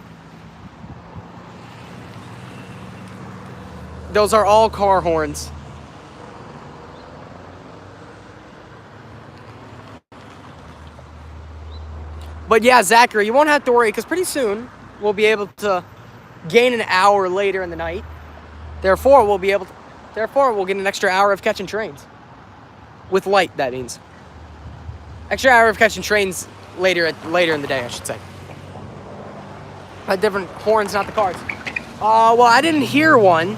Those are all car horns. But yeah, Zachary, you won't have to worry, because pretty soon we'll be able to gain an hour later in the night. Therefore, we'll get an extra hour of catching trains. With light, that means. Extra hour of catching trains later in the day, I should say. Different horns, not the cars. Well, I didn't hear one.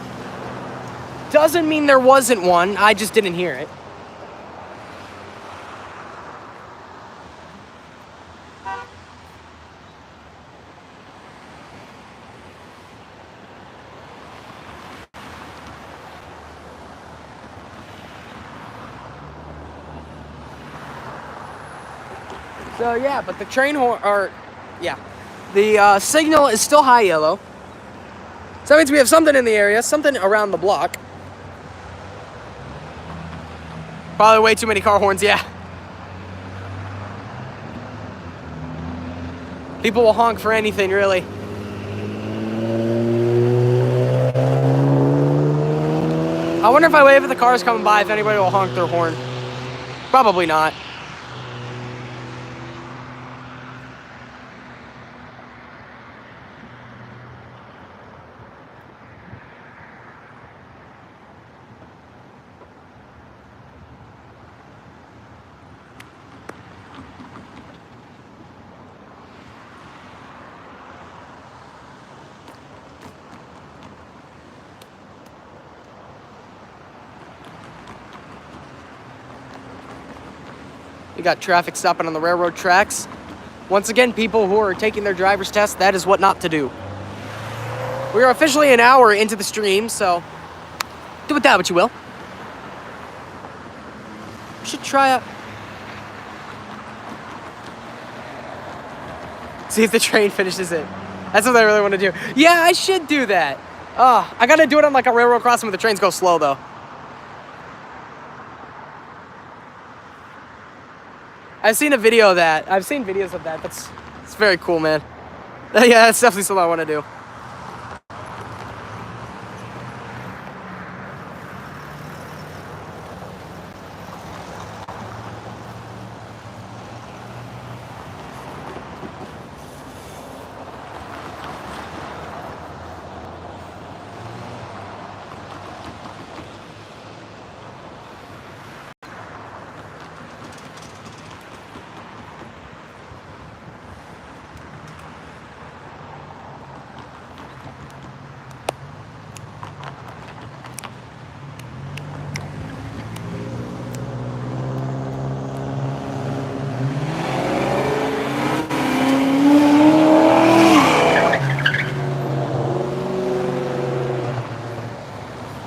Doesn't mean there wasn't one. I just didn't hear it. So yeah, but the train horn, the signal is still high yellow. So that means we have something in the area, something around the block. Probably way too many car horns, yeah. People will honk for anything, really. I wonder if I wave at the cars coming by, if anybody will honk their horn. Probably not. We got traffic stopping on the railroad tracks. Once again, people who are taking their driver's test, that is what not to do. We are officially an hour into the stream, so do with that what you will. We should try out. See if the train finishes it. That's what I really want to do. Yeah, I should do that. I gotta do it on like a railroad crossing where the trains go slow though. I've seen a video of that. I've seen videos of that. It's very cool, man. Yeah, that's definitely something I want to do.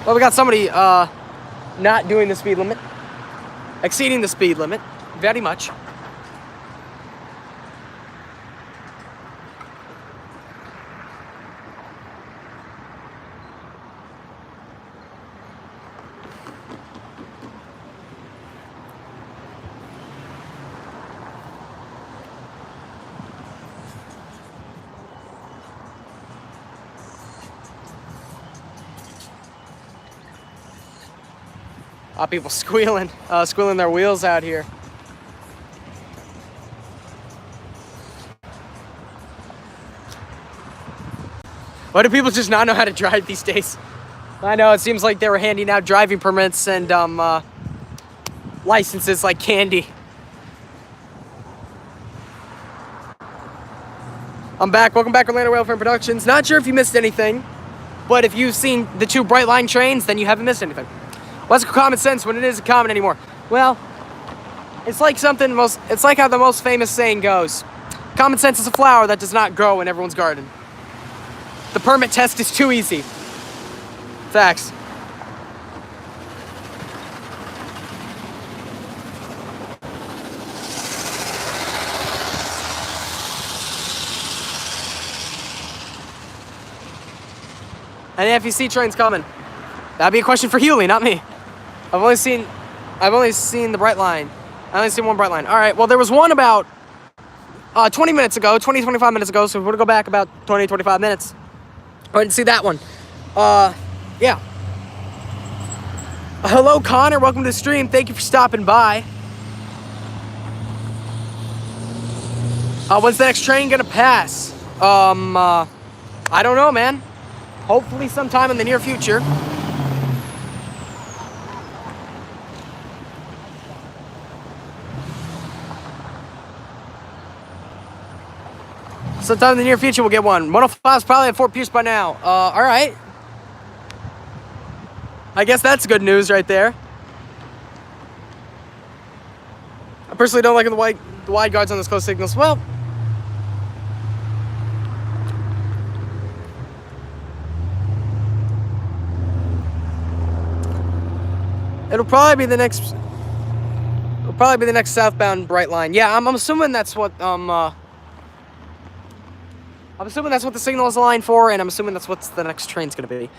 Well, we got somebody not doing the speed limit, exceeding the speed limit very much. People squealing their wheels out here. Why do people just not know how to drive these days? I know, it seems like they were handing out driving permits and licenses like candy. I'm back. Welcome back, Orlando Railfan Productions. Not sure if you missed anything, but if you've seen the 2 bright line trains, then you haven't missed anything. What's common sense when it isn't common anymore? Well, it's like it's like how the most famous saying goes. Common sense is a flower that does not grow in everyone's garden. The permit test is too easy. Facts. And the FEC train's coming. That'd be a question for Hewley, not me. I've only seen the bright line. I only seen one bright line. All right, well, there was one about 20 minutes ago, 20, 25 minutes ago, so we're gonna go back about 20, 25 minutes. I didn't see that one. Yeah. Hello, Connor, welcome to the stream. Thank you for stopping by. When's the next train gonna pass? I don't know, man. Hopefully sometime in the near future. Sometime in the near future, we'll get one. 105 is probably at Fort Pierce by now. All right. I guess that's good news right there. I personally don't like the wide guards on those close signals. Well, it'll probably be the next southbound bright line. Yeah, I'm assuming that's what I'm assuming that's what the signal is aligned for, and I'm assuming that's what the next train's going to be.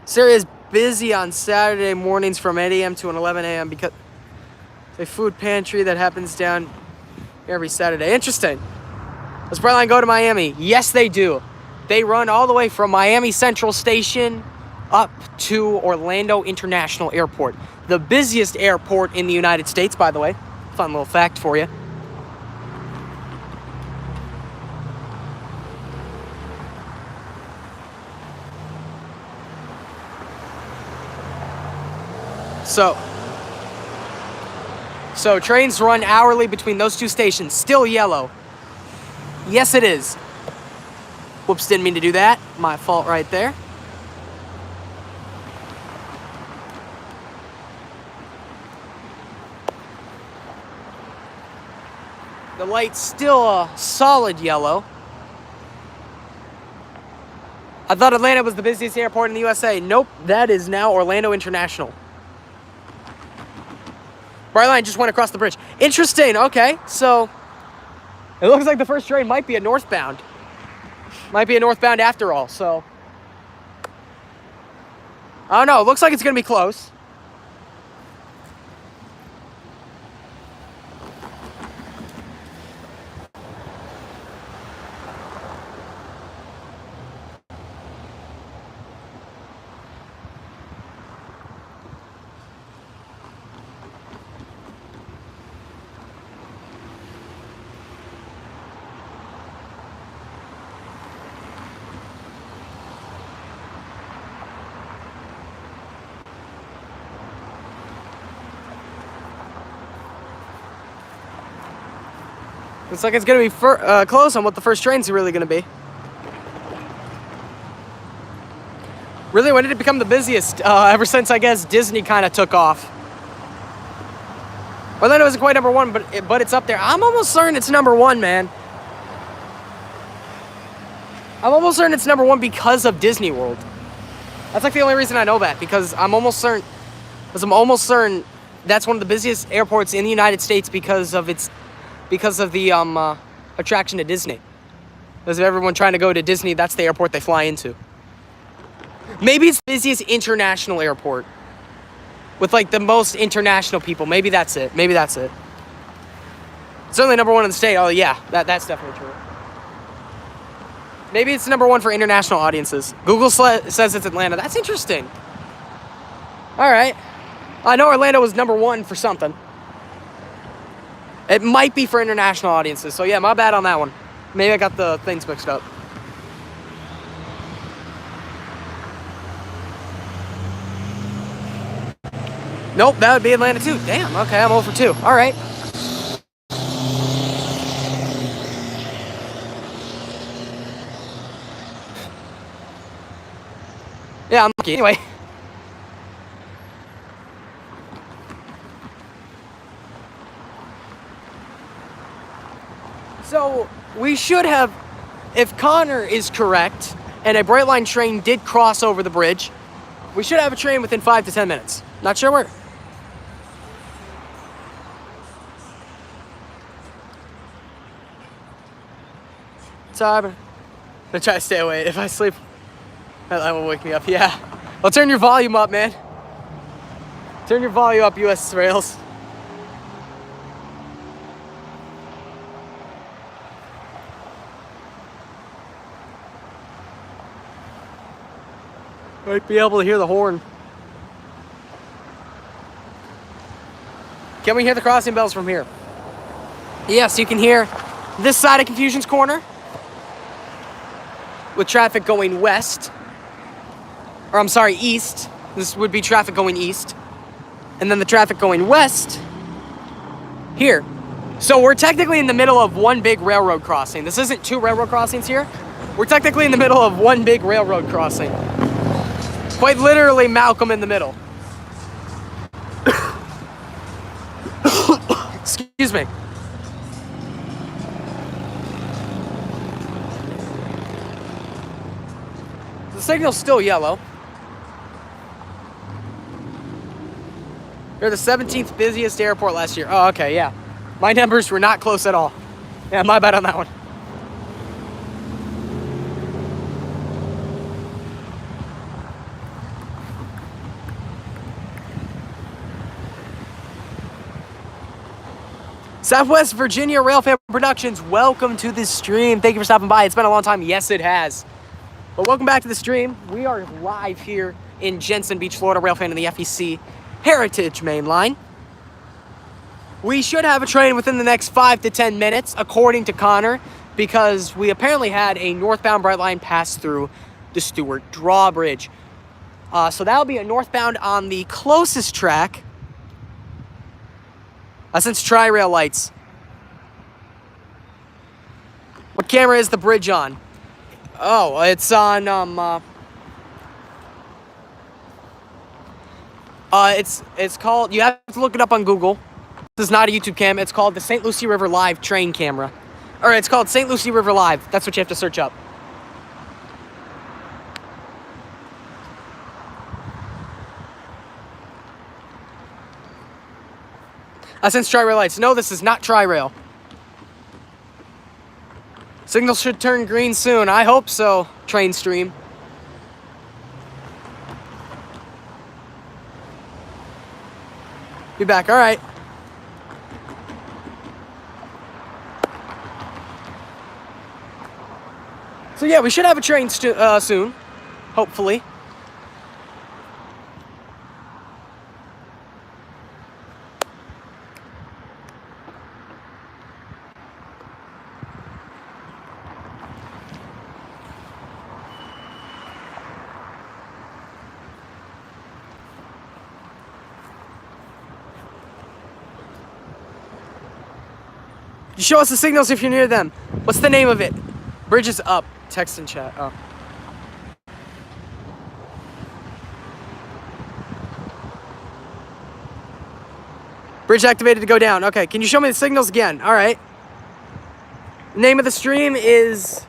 This area is busy on Saturday mornings from 8 a.m. to 11 a.m. because it's a food pantry that happens down every Saturday. Interesting. Does Brightline go to Miami? Yes, they do. They run all the way from Miami Central Station up to Orlando International Airport. The busiest airport in the United States, by the way. Fun little fact for you. So trains run hourly between those 2 stations. Still yellow. Yes, it is. Whoops, didn't mean to do that. My fault right there. The light's still a solid yellow. I thought Atlanta was the busiest airport in the USA. Nope, that is now Orlando International. Brightline just went across the bridge. Interesting, okay. So, it looks like the first train might be a northbound. Might be a northbound after all, so. I don't know, it looks like it's gonna be close. Looks like it's going to be close on what the first train's really going to be. Really, when did it become the busiest? Ever since, I guess, Disney kind of took off. Orlando isn't quite number one, but it's up there. I'm almost certain it's number one, man. I'm almost certain it's number one because of Disney World. That's like the only reason I know that, because I'm almost certain that's one of the busiest airports in the United States because of the attraction to Disney. Because of everyone trying to go to Disney, that's the airport they fly into. Maybe it's the busiest international airport with like the most international people. Maybe that's it. Maybe that's it. Certainly number one in the state. Oh yeah, that's definitely true. Maybe it's number one for international audiences. Google says it's Atlanta. That's interesting. All right. I know Orlando was number one for something. It might be for international audiences. So yeah, my bad on that one. Maybe I got the things mixed up. Nope, that would be Atlanta too. Damn, okay, I'm 0 for 2. All right. Yeah, I'm lucky. Anyway. So, we should have, if Connor is correct, and a Brightline train did cross over the bridge, we should have a train within 5 to 10 minutes. Not sure where. Time. I'm gonna try to stay away. If I sleep, that will wake me up. Yeah. Well, turn your volume up, man. Turn your volume up, US Rails. Might be able to hear the horn. Can we hear the crossing bells from here? Yes, you can hear this side of Confusion's Corner with traffic going west. Or I'm sorry, east. This would be traffic going east. And then the traffic going west here. So we're technically in the middle of one big railroad crossing. This isn't two railroad crossings here. We're technically in the middle of one big railroad crossing. Quite literally Malcolm in the middle. Excuse me. The signal's still yellow. You're the 17th busiest airport last year. Oh, okay, yeah. My numbers were not close at all. Yeah, my bad on that one. Southwest Virginia Railfan Productions, welcome to this stream. Thank you for stopping by. It's been a long time. Yes, it has. But welcome back to the stream. We are live here in Jenson Beach, Florida, Railfan in the FEC Heritage Main Line. We should have a train within the next 5 to 10 minutes, according to Connor, because we apparently had a northbound Brightline pass through the Stewart Drawbridge. So that'll be a northbound on the closest track. Since Tri-Rail lights. What camera is the bridge on? Oh, it's on, it's called, you have to look it up on Google. This is not a YouTube cam. It's called the St. Lucie River Live train camera. Or it's called St. Lucie River Live. That's what you have to search up. Since Tri-Rail lights. No, this is not Tri-Rail. Signal should turn green soon. I hope so, train stream. Be back, all right. So yeah, we should have a train soon, hopefully. Show us the signals if you're near them. What's the name of it? Bridge is up. Text and chat. Oh. Bridge activated to go down. Okay, can you show me the signals again? All right. Name of the stream is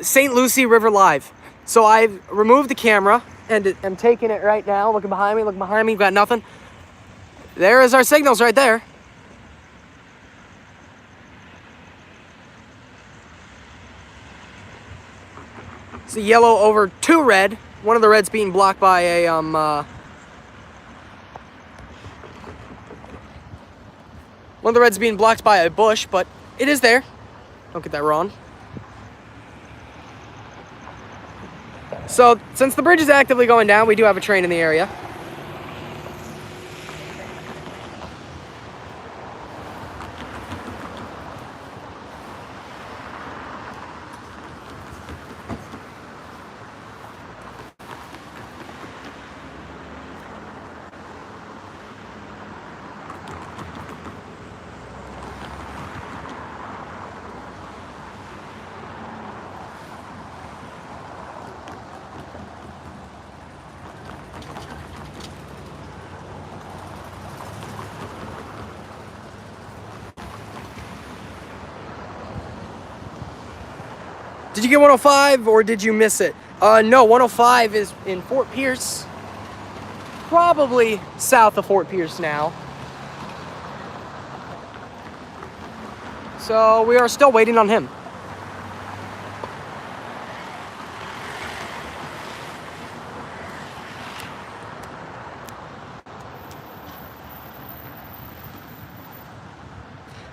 St. Lucie River Live. So I've removed the camera and I'm taking it right now. Looking behind me, We've got nothing. There is our signals right there. It's a yellow over 2 red. One of the reds being blocked by a one of the reds being blocked by a bush, but it is there. Don't get that wrong. So, since the bridge is actively going down, we do have a train in the area. Did you get 105 or did you miss it? No, 105 is in Fort Pierce. Probably south of Fort Pierce now. So we are still waiting on him.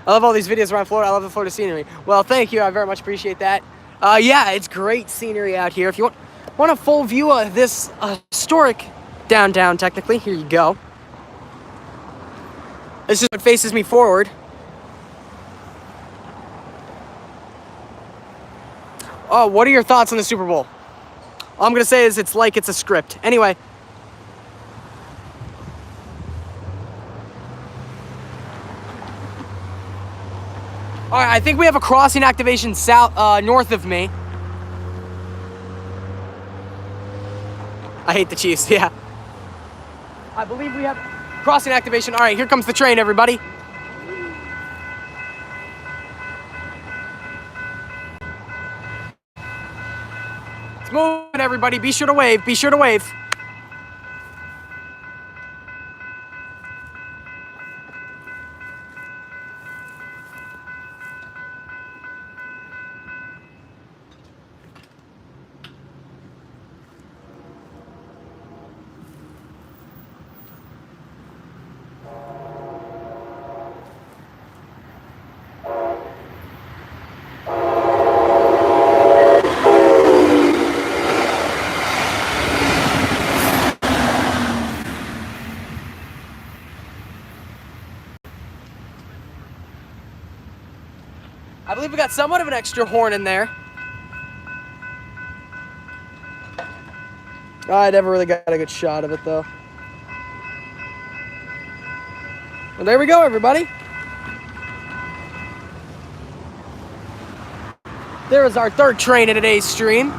I love all these videos around Florida. I love the Florida scenery. Well, thank you. I very much appreciate that. Yeah, it's great scenery out here. If you want a full view of this historic downtown, technically, here you go. This is what faces me forward. Oh, what are your thoughts on the Super Bowl? All I'm going to say is it's like it's a script. Anyway. All right, I think we have a crossing activation north of me. I hate the Chiefs, yeah. I believe we have crossing activation. All right, here comes the train, everybody. It's moving, everybody. Be sure to wave. Be sure to wave. I believe we got somewhat of an extra horn in there. I never really got a good shot of it, though. Well, there we go, everybody. There is our third train in today's stream.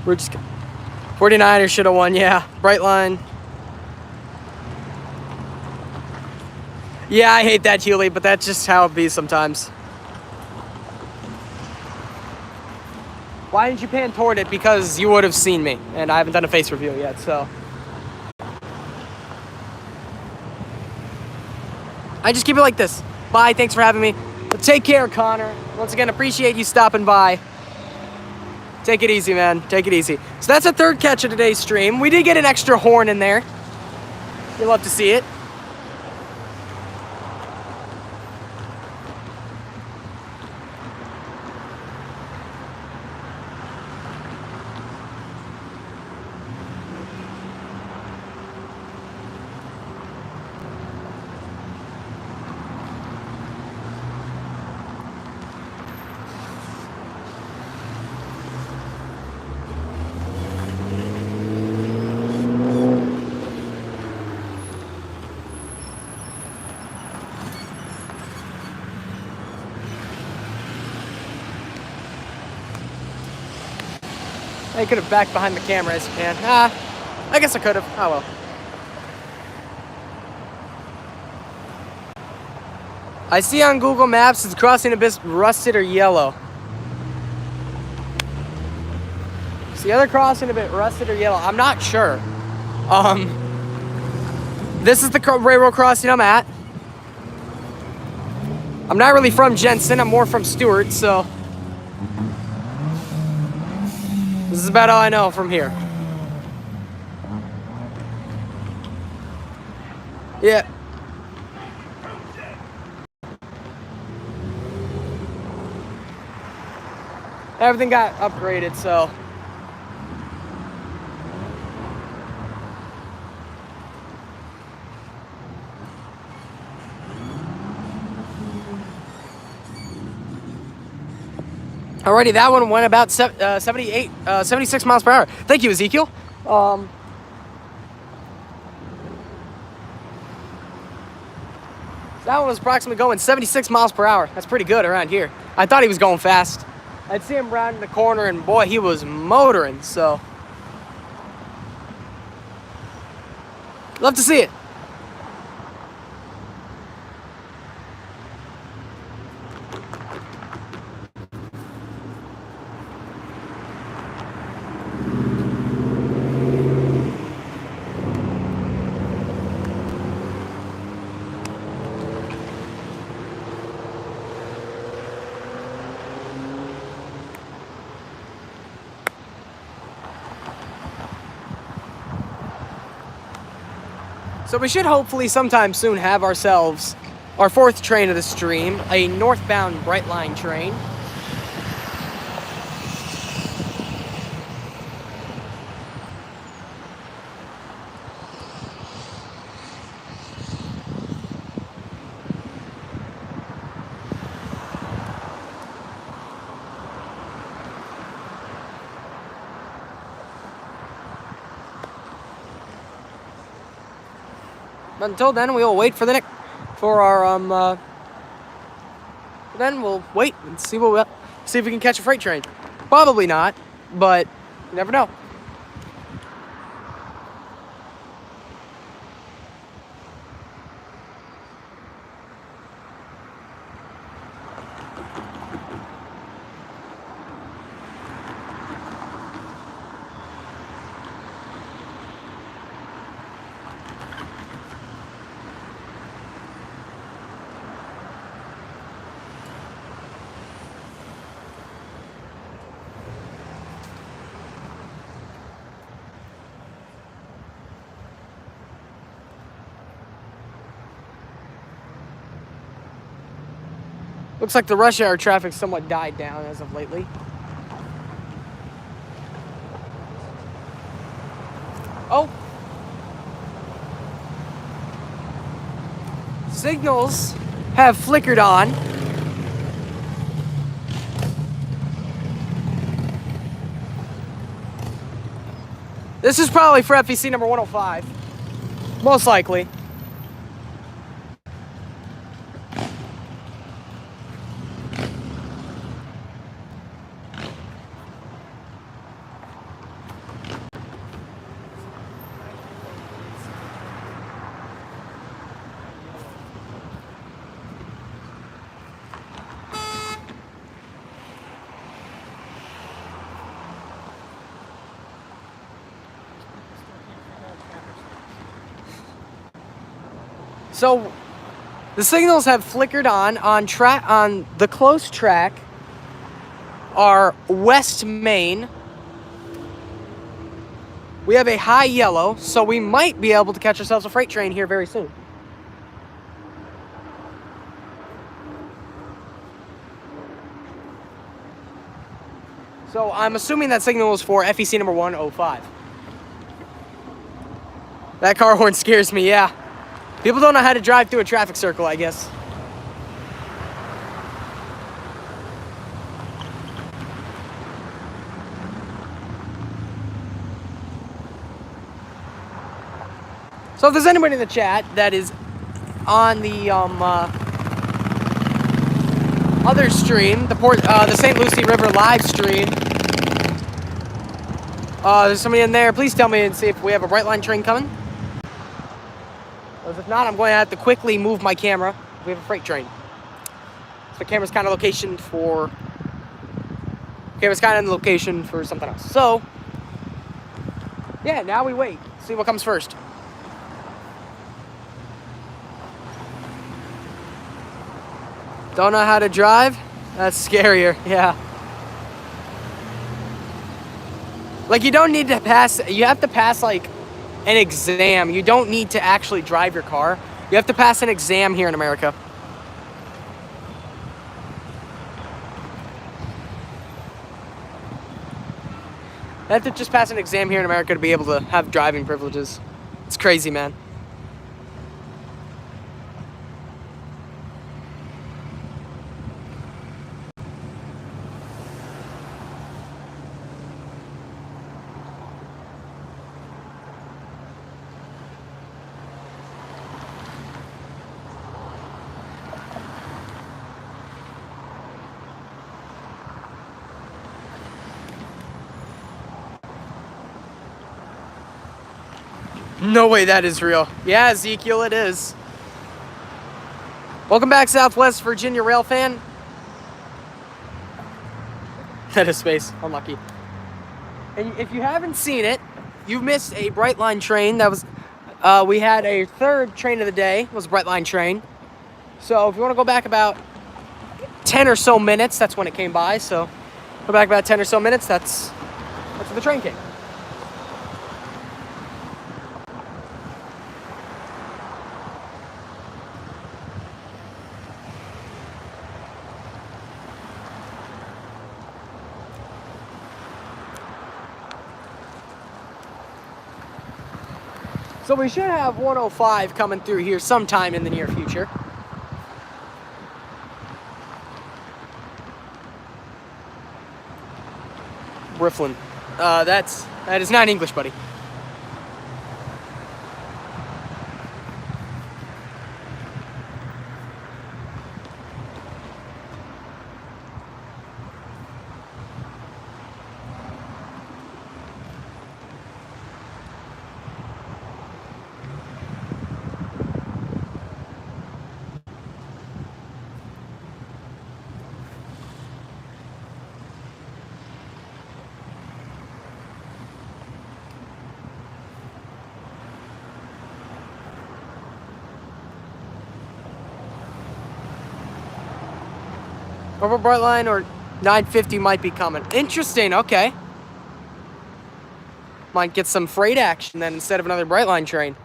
We're just 49ers should have won, yeah. Bright line. Yeah, I hate that, Hewley, but that's just how it be sometimes. Why didn't you pan toward it? Because you would have seen me, and I haven't done a face reveal yet, so. I just keep it like this. Bye, thanks for having me. Take care, Connor. Once again, appreciate you stopping by. Take it easy, man. Take it easy. So that's a third catch of today's stream. We did get an extra horn in there. You'll love to see it. I could have backed behind the camera as you can. I guess I could have. Oh well. I see on Google Maps it's crossing a bit rusted or yellow. Is the other crossing a bit rusted or yellow? I'm not sure. This is the railroad crossing I'm at. I'm not really from Jenson. I'm more from Stewart, so this is about all I know from here. Yeah. Everything got upgraded, so. Alrighty, that one went about 76 miles per hour. Thank you, Ezekiel. That one was approximately going 76 miles per hour. That's pretty good around here. I thought he was going fast. I'd see him rounding the corner, and boy, he was motoring, so. Love to see it. So we should hopefully sometime soon have ourselves our fourth train of the stream, a northbound Brightline train. But until then, we will wait for then we'll wait and see if we can catch a freight train. Probably not, but you never know. Looks like the rush hour traffic somewhat died down as of lately. Oh. Signals have flickered on. This is probably for FEC number 105. Most likely. So, The signals have flickered on the close track are West Main. We have a high yellow, so we might be able to catch ourselves a freight train here very soon. So I'm assuming that signal is for FEC number 105. That car horn scares me, yeah. People don't know how to drive through a traffic circle, I guess. So if there's anybody in the chat that is on the other stream, the St. Lucie River live stream, there's somebody in there, please tell me and see if we have a Brightline train coming. If not, I'm going to have to quickly move my camera. We have a freight train. So the camera's kind of in the location for something else. So, yeah, now we wait. See what comes first. Don't know how to drive? That's scarier, yeah. Like, you don't need to pass, you have to pass, like, an exam. You don't need to actually drive your car. You have to pass an exam here in America. You have to just pass an exam here in America to be able to have driving privileges. It's crazy, man. No way that is real. Yeah, Ezekiel, it is. Welcome back, Southwest Virginia Railfan. That is space. Unlucky. And if you haven't seen it, you missed a Brightline train. That was, we had a third train of the day. Was a Brightline train. So if you want to go back about 10 or so minutes, that's when it came by. So go back about 10 or so minutes. That's when the train came. So we should have 105 coming through here sometime in the near future. Rifflin. That is not English, buddy. Over Brightline or 950 might be coming. Interesting, okay. Might get some freight action then instead of another Brightline train.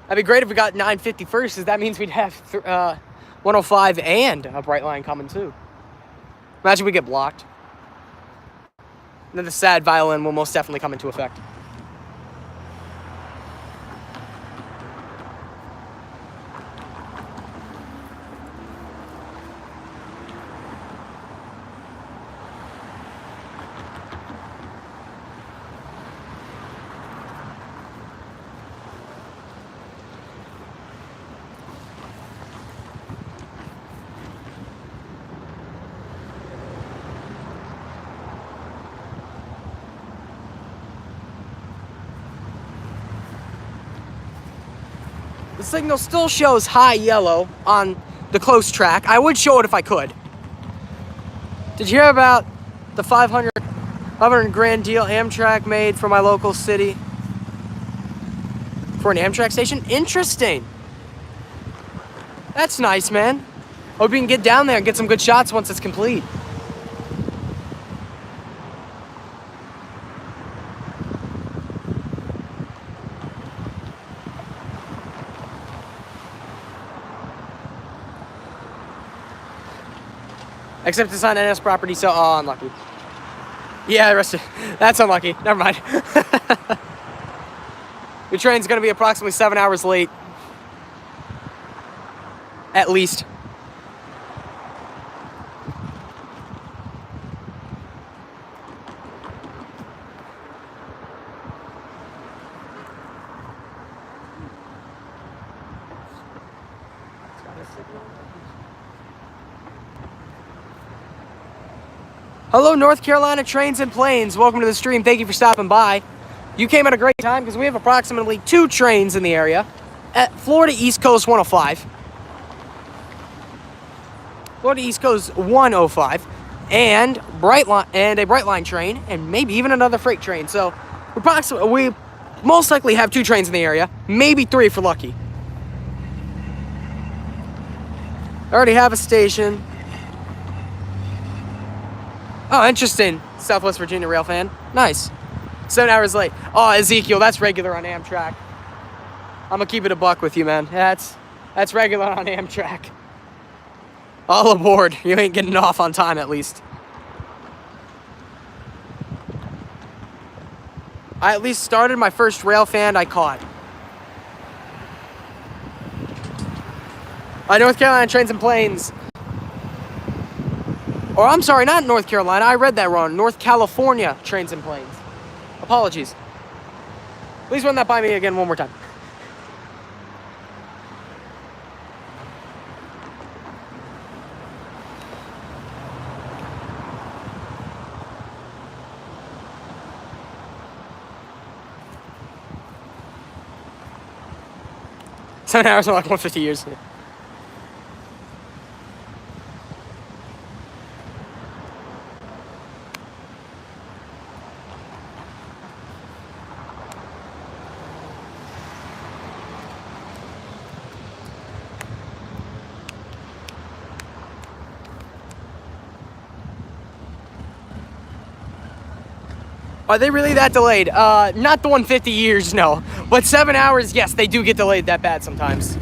That'd be great if we got 950 first, because that means we'd have 105 and a Brightline coming too. Imagine we get blocked. And then the sad violin will most definitely come into effect. The signal still shows high yellow on the close track. I would show it if I could. Did you hear about the 500 grand deal Amtrak made for my local city? For an Amtrak station? Interesting. That's nice, man. Hope you can get down there and get some good shots once it's complete. Except it's on NS property, so unlucky. Yeah, that's unlucky. Never mind. Your train's gonna be approximately 7 hours late. At least. Hello, North Carolina trains and planes. Welcome to the stream. Thank you for stopping by. You came at a great time because we have approximately 2 trains in the area at Florida East Coast 105, Florida East Coast 105, and a Brightline train, and maybe even another freight train. So we most likely have 2 trains in the area, maybe 3 if we're lucky. I already have a station. Oh, interesting. Southwest Virginia Railfan. Nice. 7 hours late. Oh, Ezekiel, that's regular on Amtrak. I'm gonna keep it a buck with you, man. That's regular on Amtrak. All aboard. You ain't getting off on time, at least. I at least started my first Railfan I caught. North Carolina trains and planes. Or I'm sorry, not North Carolina. I read that wrong. North California trains and planes. Apologies. Please run that by me again one more time. Seven hours are like 150 years. Are they really that delayed? Not the 150 years, no. But 7 hours, yes, they do get delayed that bad sometimes.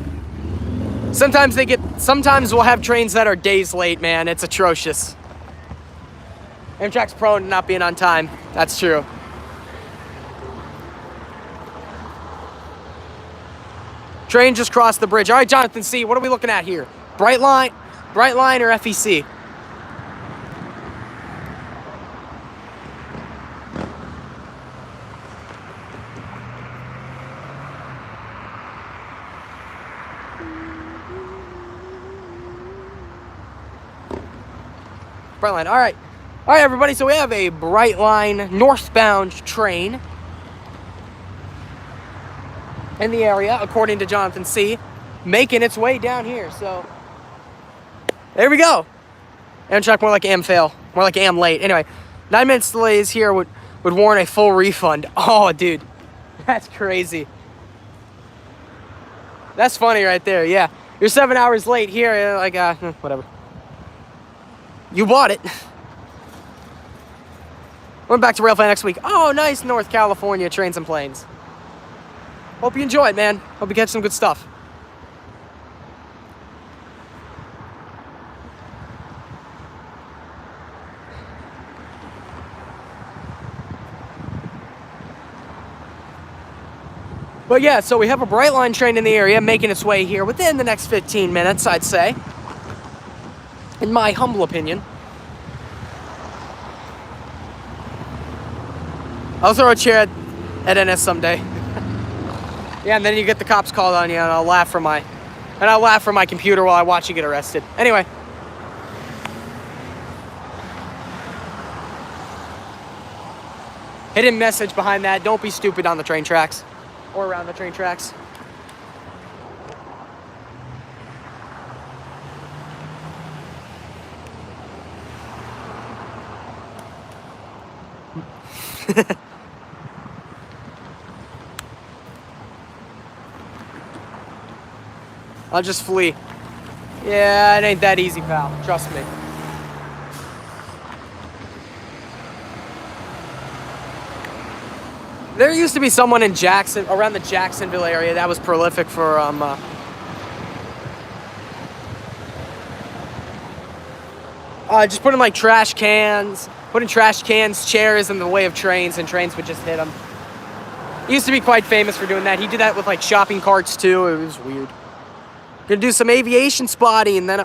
Sometimes we'll have trains that are days late, man. It's atrocious. Amtrak's prone to not being on time. That's true. Train just crossed the bridge. All right, Jonathan C., what are we looking at here? Brightline or FEC? Brightline. All right, everybody. So we have a Brightline northbound train in the area, according to Jonathan C., making its way down here. So there we go. Amtrak more like am fail, more like am late. Anyway, 9 minutes delays here would warrant a full refund. Oh, dude, that's crazy. That's funny right there. Yeah, you're 7 hours late here. You're like whatever. You bought it. We're back to Railfan next week. Oh, nice North California trains and planes. Hope you enjoy it, man. Hope you catch some good stuff. But yeah, so we have a Brightline train in the area making its way here within the next 15 minutes, I'd say. In my humble opinion. I'll throw a chair at NS someday. Yeah, and then you get the cops called on you, and I'll laugh from my computer while I watch you get arrested. Anyway. Hidden message behind that: don't be stupid on the train tracks or around the train tracks. I'll just flee. Yeah, it ain't that easy, pal. Trust me. There used to be someone in around the Jacksonville area that was prolific for just putting like trash cans, chairs in the way of trains, and trains would just hit them. He used to be quite famous for doing that. He did that with like shopping carts too. It was weird. Gonna do some aviation spotting, and then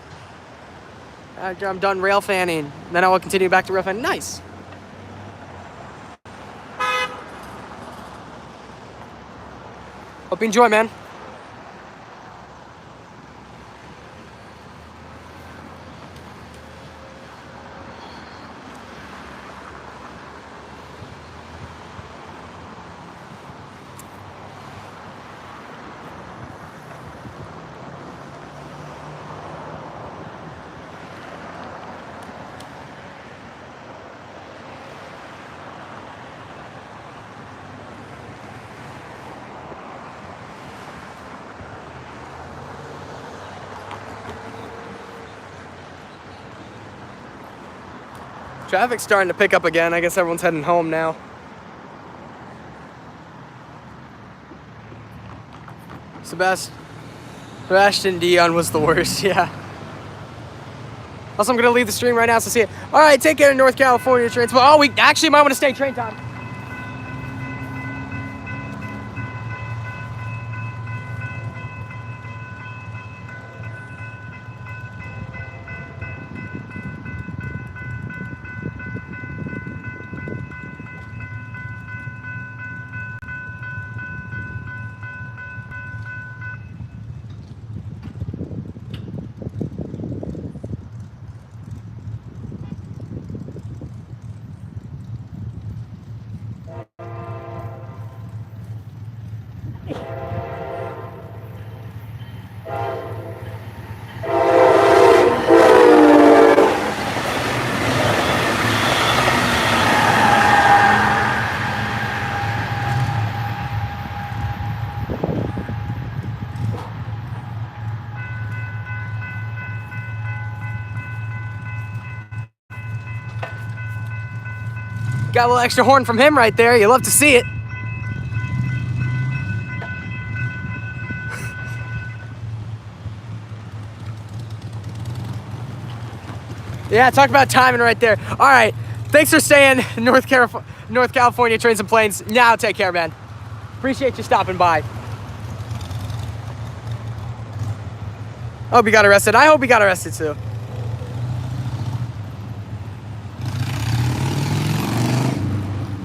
after I'm done rail fanning, then I will continue back to rail fanning. Nice. Hope you enjoy, man. Traffic's starting to pick up again. I guess everyone's heading home now. Sebastian Dion was the worst, yeah. Also, I'm gonna leave the stream right now, so see you. All right, take care of North California trains. Oh, we actually might want to stay train time. Got a little extra horn from him right there. You love to see it. Yeah, talk about timing right there. All right, thanks for staying. North California Trains and Planes. Now take care, man. Appreciate you stopping by. Hope you got arrested. I hope you got arrested too.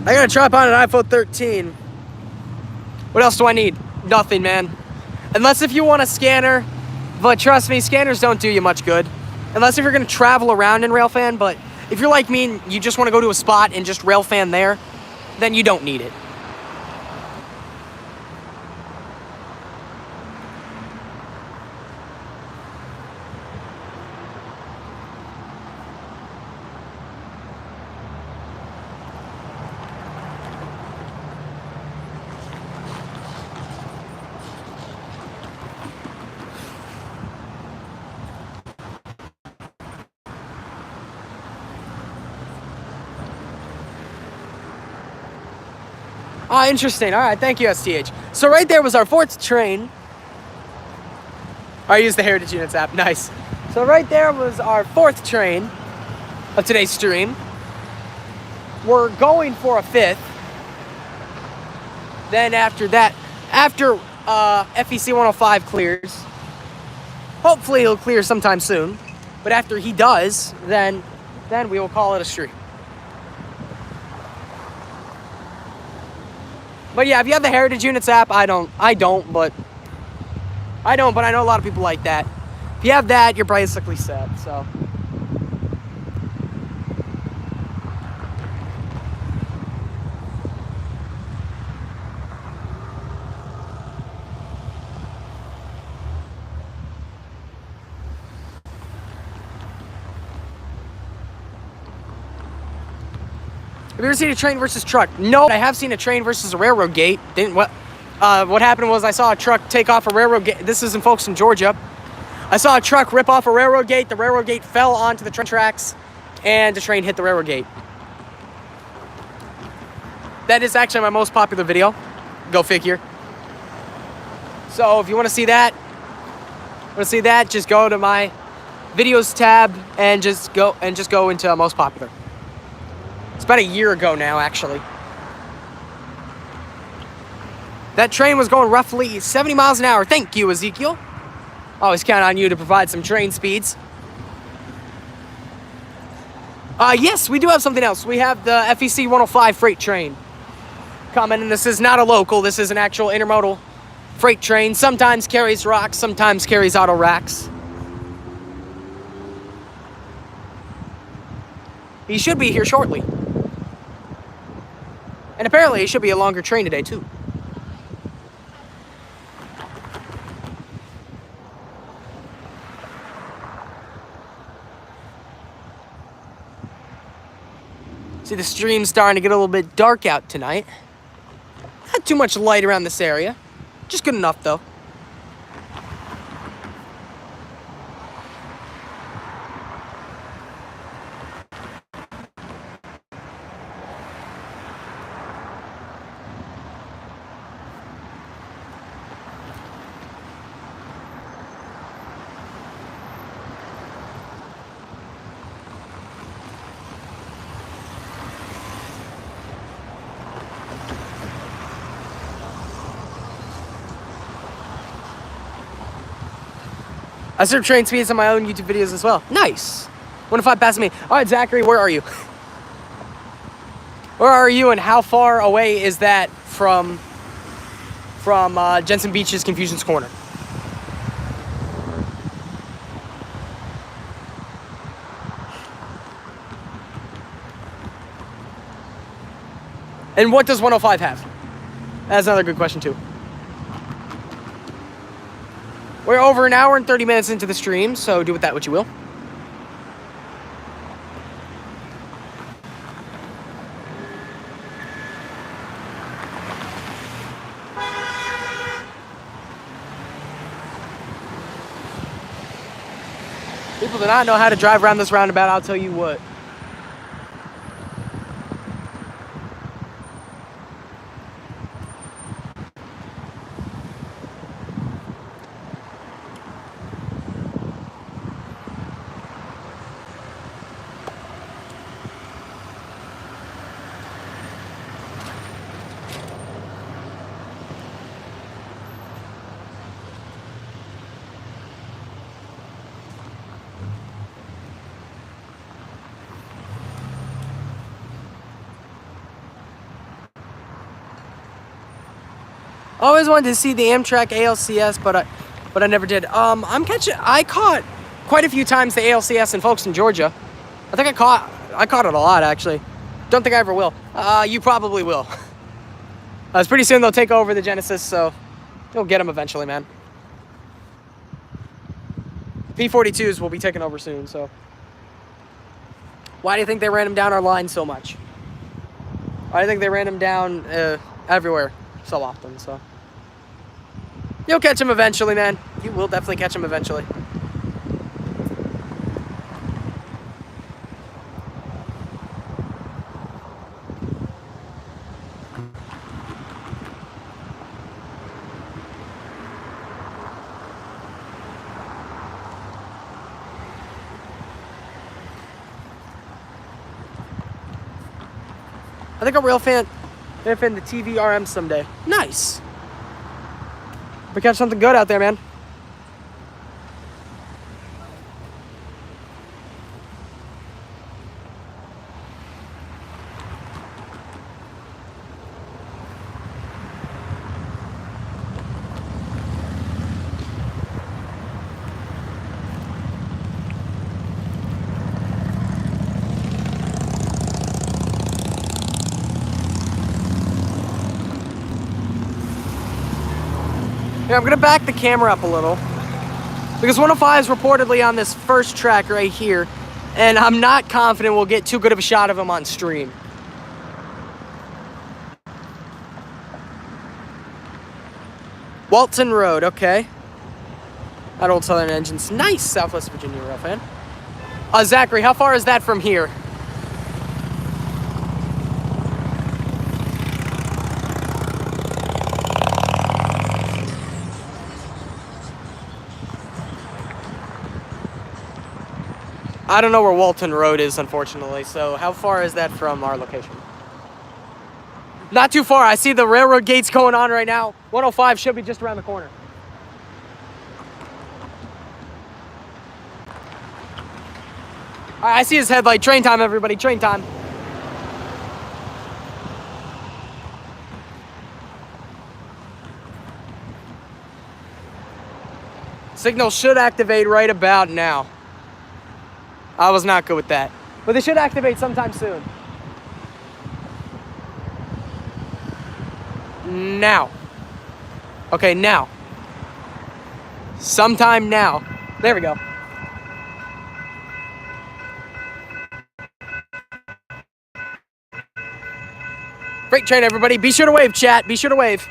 I got a tripod on an iPhone 13. What else do I need? Nothing, man. Unless if you want a scanner, but trust me, scanners don't do you much good. Unless if you're gonna travel around in Railfan, but if you're like me and you just wanna go to a spot and just Railfan there, then you don't need it. Ah, interesting. All right, thank you, STH. So right there was our fourth train. I used the Heritage Units app. Nice. So right there was our fourth train of today's stream. We're going for a fifth. Then after that, after FEC 105 clears, hopefully he'll clear sometime soon. But after he does, then we will call it a stream. But yeah, if you have the Heritage Units app, I don't, but I know a lot of people like that. If you have that, you're basically set, so. Have you ever seen a train versus truck? No, I have seen a train versus a railroad gate. What happened was I saw a truck take off a railroad gate. This is in Folkestone, Georgia. I saw a truck rip off a railroad gate. The railroad gate fell onto the train tracks, and the train hit the railroad gate. That is actually my most popular video. Go figure. So if you want to see that, just go to my videos tab and just go into most popular. It's about a year ago now, actually. That train was going roughly 70 miles an hour. Thank you, Ezekiel. Always count on you to provide some train speeds. Yes, we do have something else. We have the FEC 105 freight train coming, and this is not a local. This is an actual intermodal freight train. Sometimes carries rocks, sometimes carries auto racks. He should be here shortly. And apparently it should be a longer train today, too. See, the stream's starting to get a little bit dark out tonight. Not too much light around this area. Just good enough, though. I serve train speeds on my own YouTube videos as well. Nice. 105 past me. All right, Zachary, where are you? Where are you, and how far away is that from Jenson Beaches Confusion's Corner? And what does 105 have? That's another good question, too. We're over an hour and 30 minutes into the stream, so do with that what you will. People do not know how to drive around this roundabout, I'll tell you what. I always wanted to see the Amtrak ALCS, but I never did. I caught quite a few times the ALCS in Folkestone, Georgia. I think I caught it a lot, actually. Don't think I ever will. You probably will. It's pretty soon they'll take over the Genesis, so you'll get them eventually, man. P42s will be taken over soon, so. Why do you think they ran them down our line so much? Why do you think they ran them down everywhere so often, so. You'll catch them eventually, man. You will definitely catch them eventually. I think a Railfan the TVRM someday. Nice. We catch something good out there, man. Here, I'm gonna back the camera up a little because 105 is reportedly on this first track right here, and I'm not confident we'll get too good of a shot of him on stream. Walton Road, okay. At Old Southern Engines. Nice, Southwest Virginia Railfan. Zachary, how far is that from here? I don't know where Walton Road is, unfortunately, so how far is that from our location? Not too far. I see the railroad gates going on right now. 105 should be just around the corner. All right, I see his headlight. Train time, everybody. Train time. Signal should activate right about now. I was not good with that. But they should activate sometime soon. Now. Okay, now. Sometime now. There we go. Freight train, everybody. Be sure to wave, chat. Be sure to wave.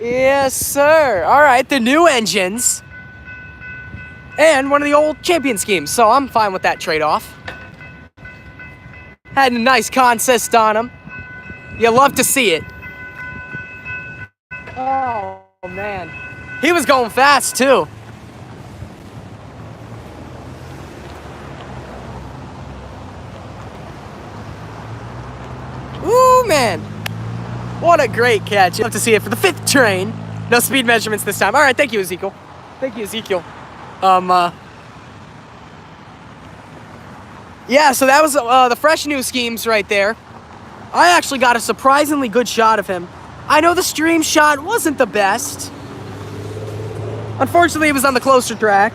Yes, sir. All right, the new engines. And one of the old champion schemes, so I'm fine with that trade-off. Had a nice consist on them. You love to see it. Oh, man. He was going fast, too. Ooh, man. What a great catch. Love to see it for the 5th train. No speed measurements this time. All right, thank you, Ezekiel. Thank you, Ezekiel. Yeah, so that was the fresh new schemes right there. I actually got a surprisingly good shot of him. I know the stream shot wasn't the best. Unfortunately, it was on the closer track.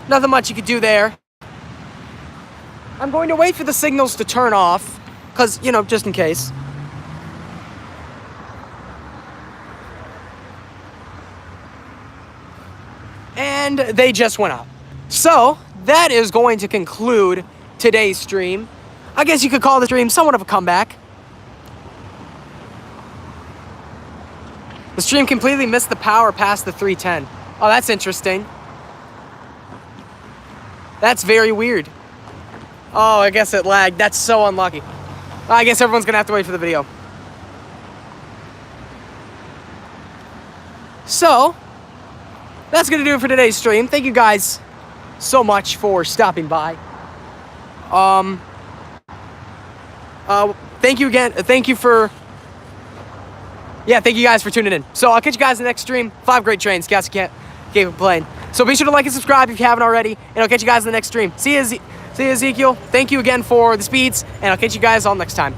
Nothing much you could do there. I'm going to wait for the signals to turn off, because, you know, just in case. And they just went out. So, that is going to conclude today's stream. I guess you could call the stream somewhat of a comeback. The stream completely missed the power past the 310. Oh, that's interesting. That's very weird. Oh, I guess it lagged. That's so unlucky. I guess everyone's gonna have to wait for the video. So, that's gonna do it for today's stream. Thank you guys so much for stopping by. Thank you again. Thank you for yeah, thank you guys for tuning in. So I'll catch you guys in the next stream. 5 great trains. Guys, can't complain. So be sure to like and subscribe if you haven't already, and I'll catch you guys in the next stream. See you, Ezekiel. Thank you again for the speeds, and I'll catch you guys all next time.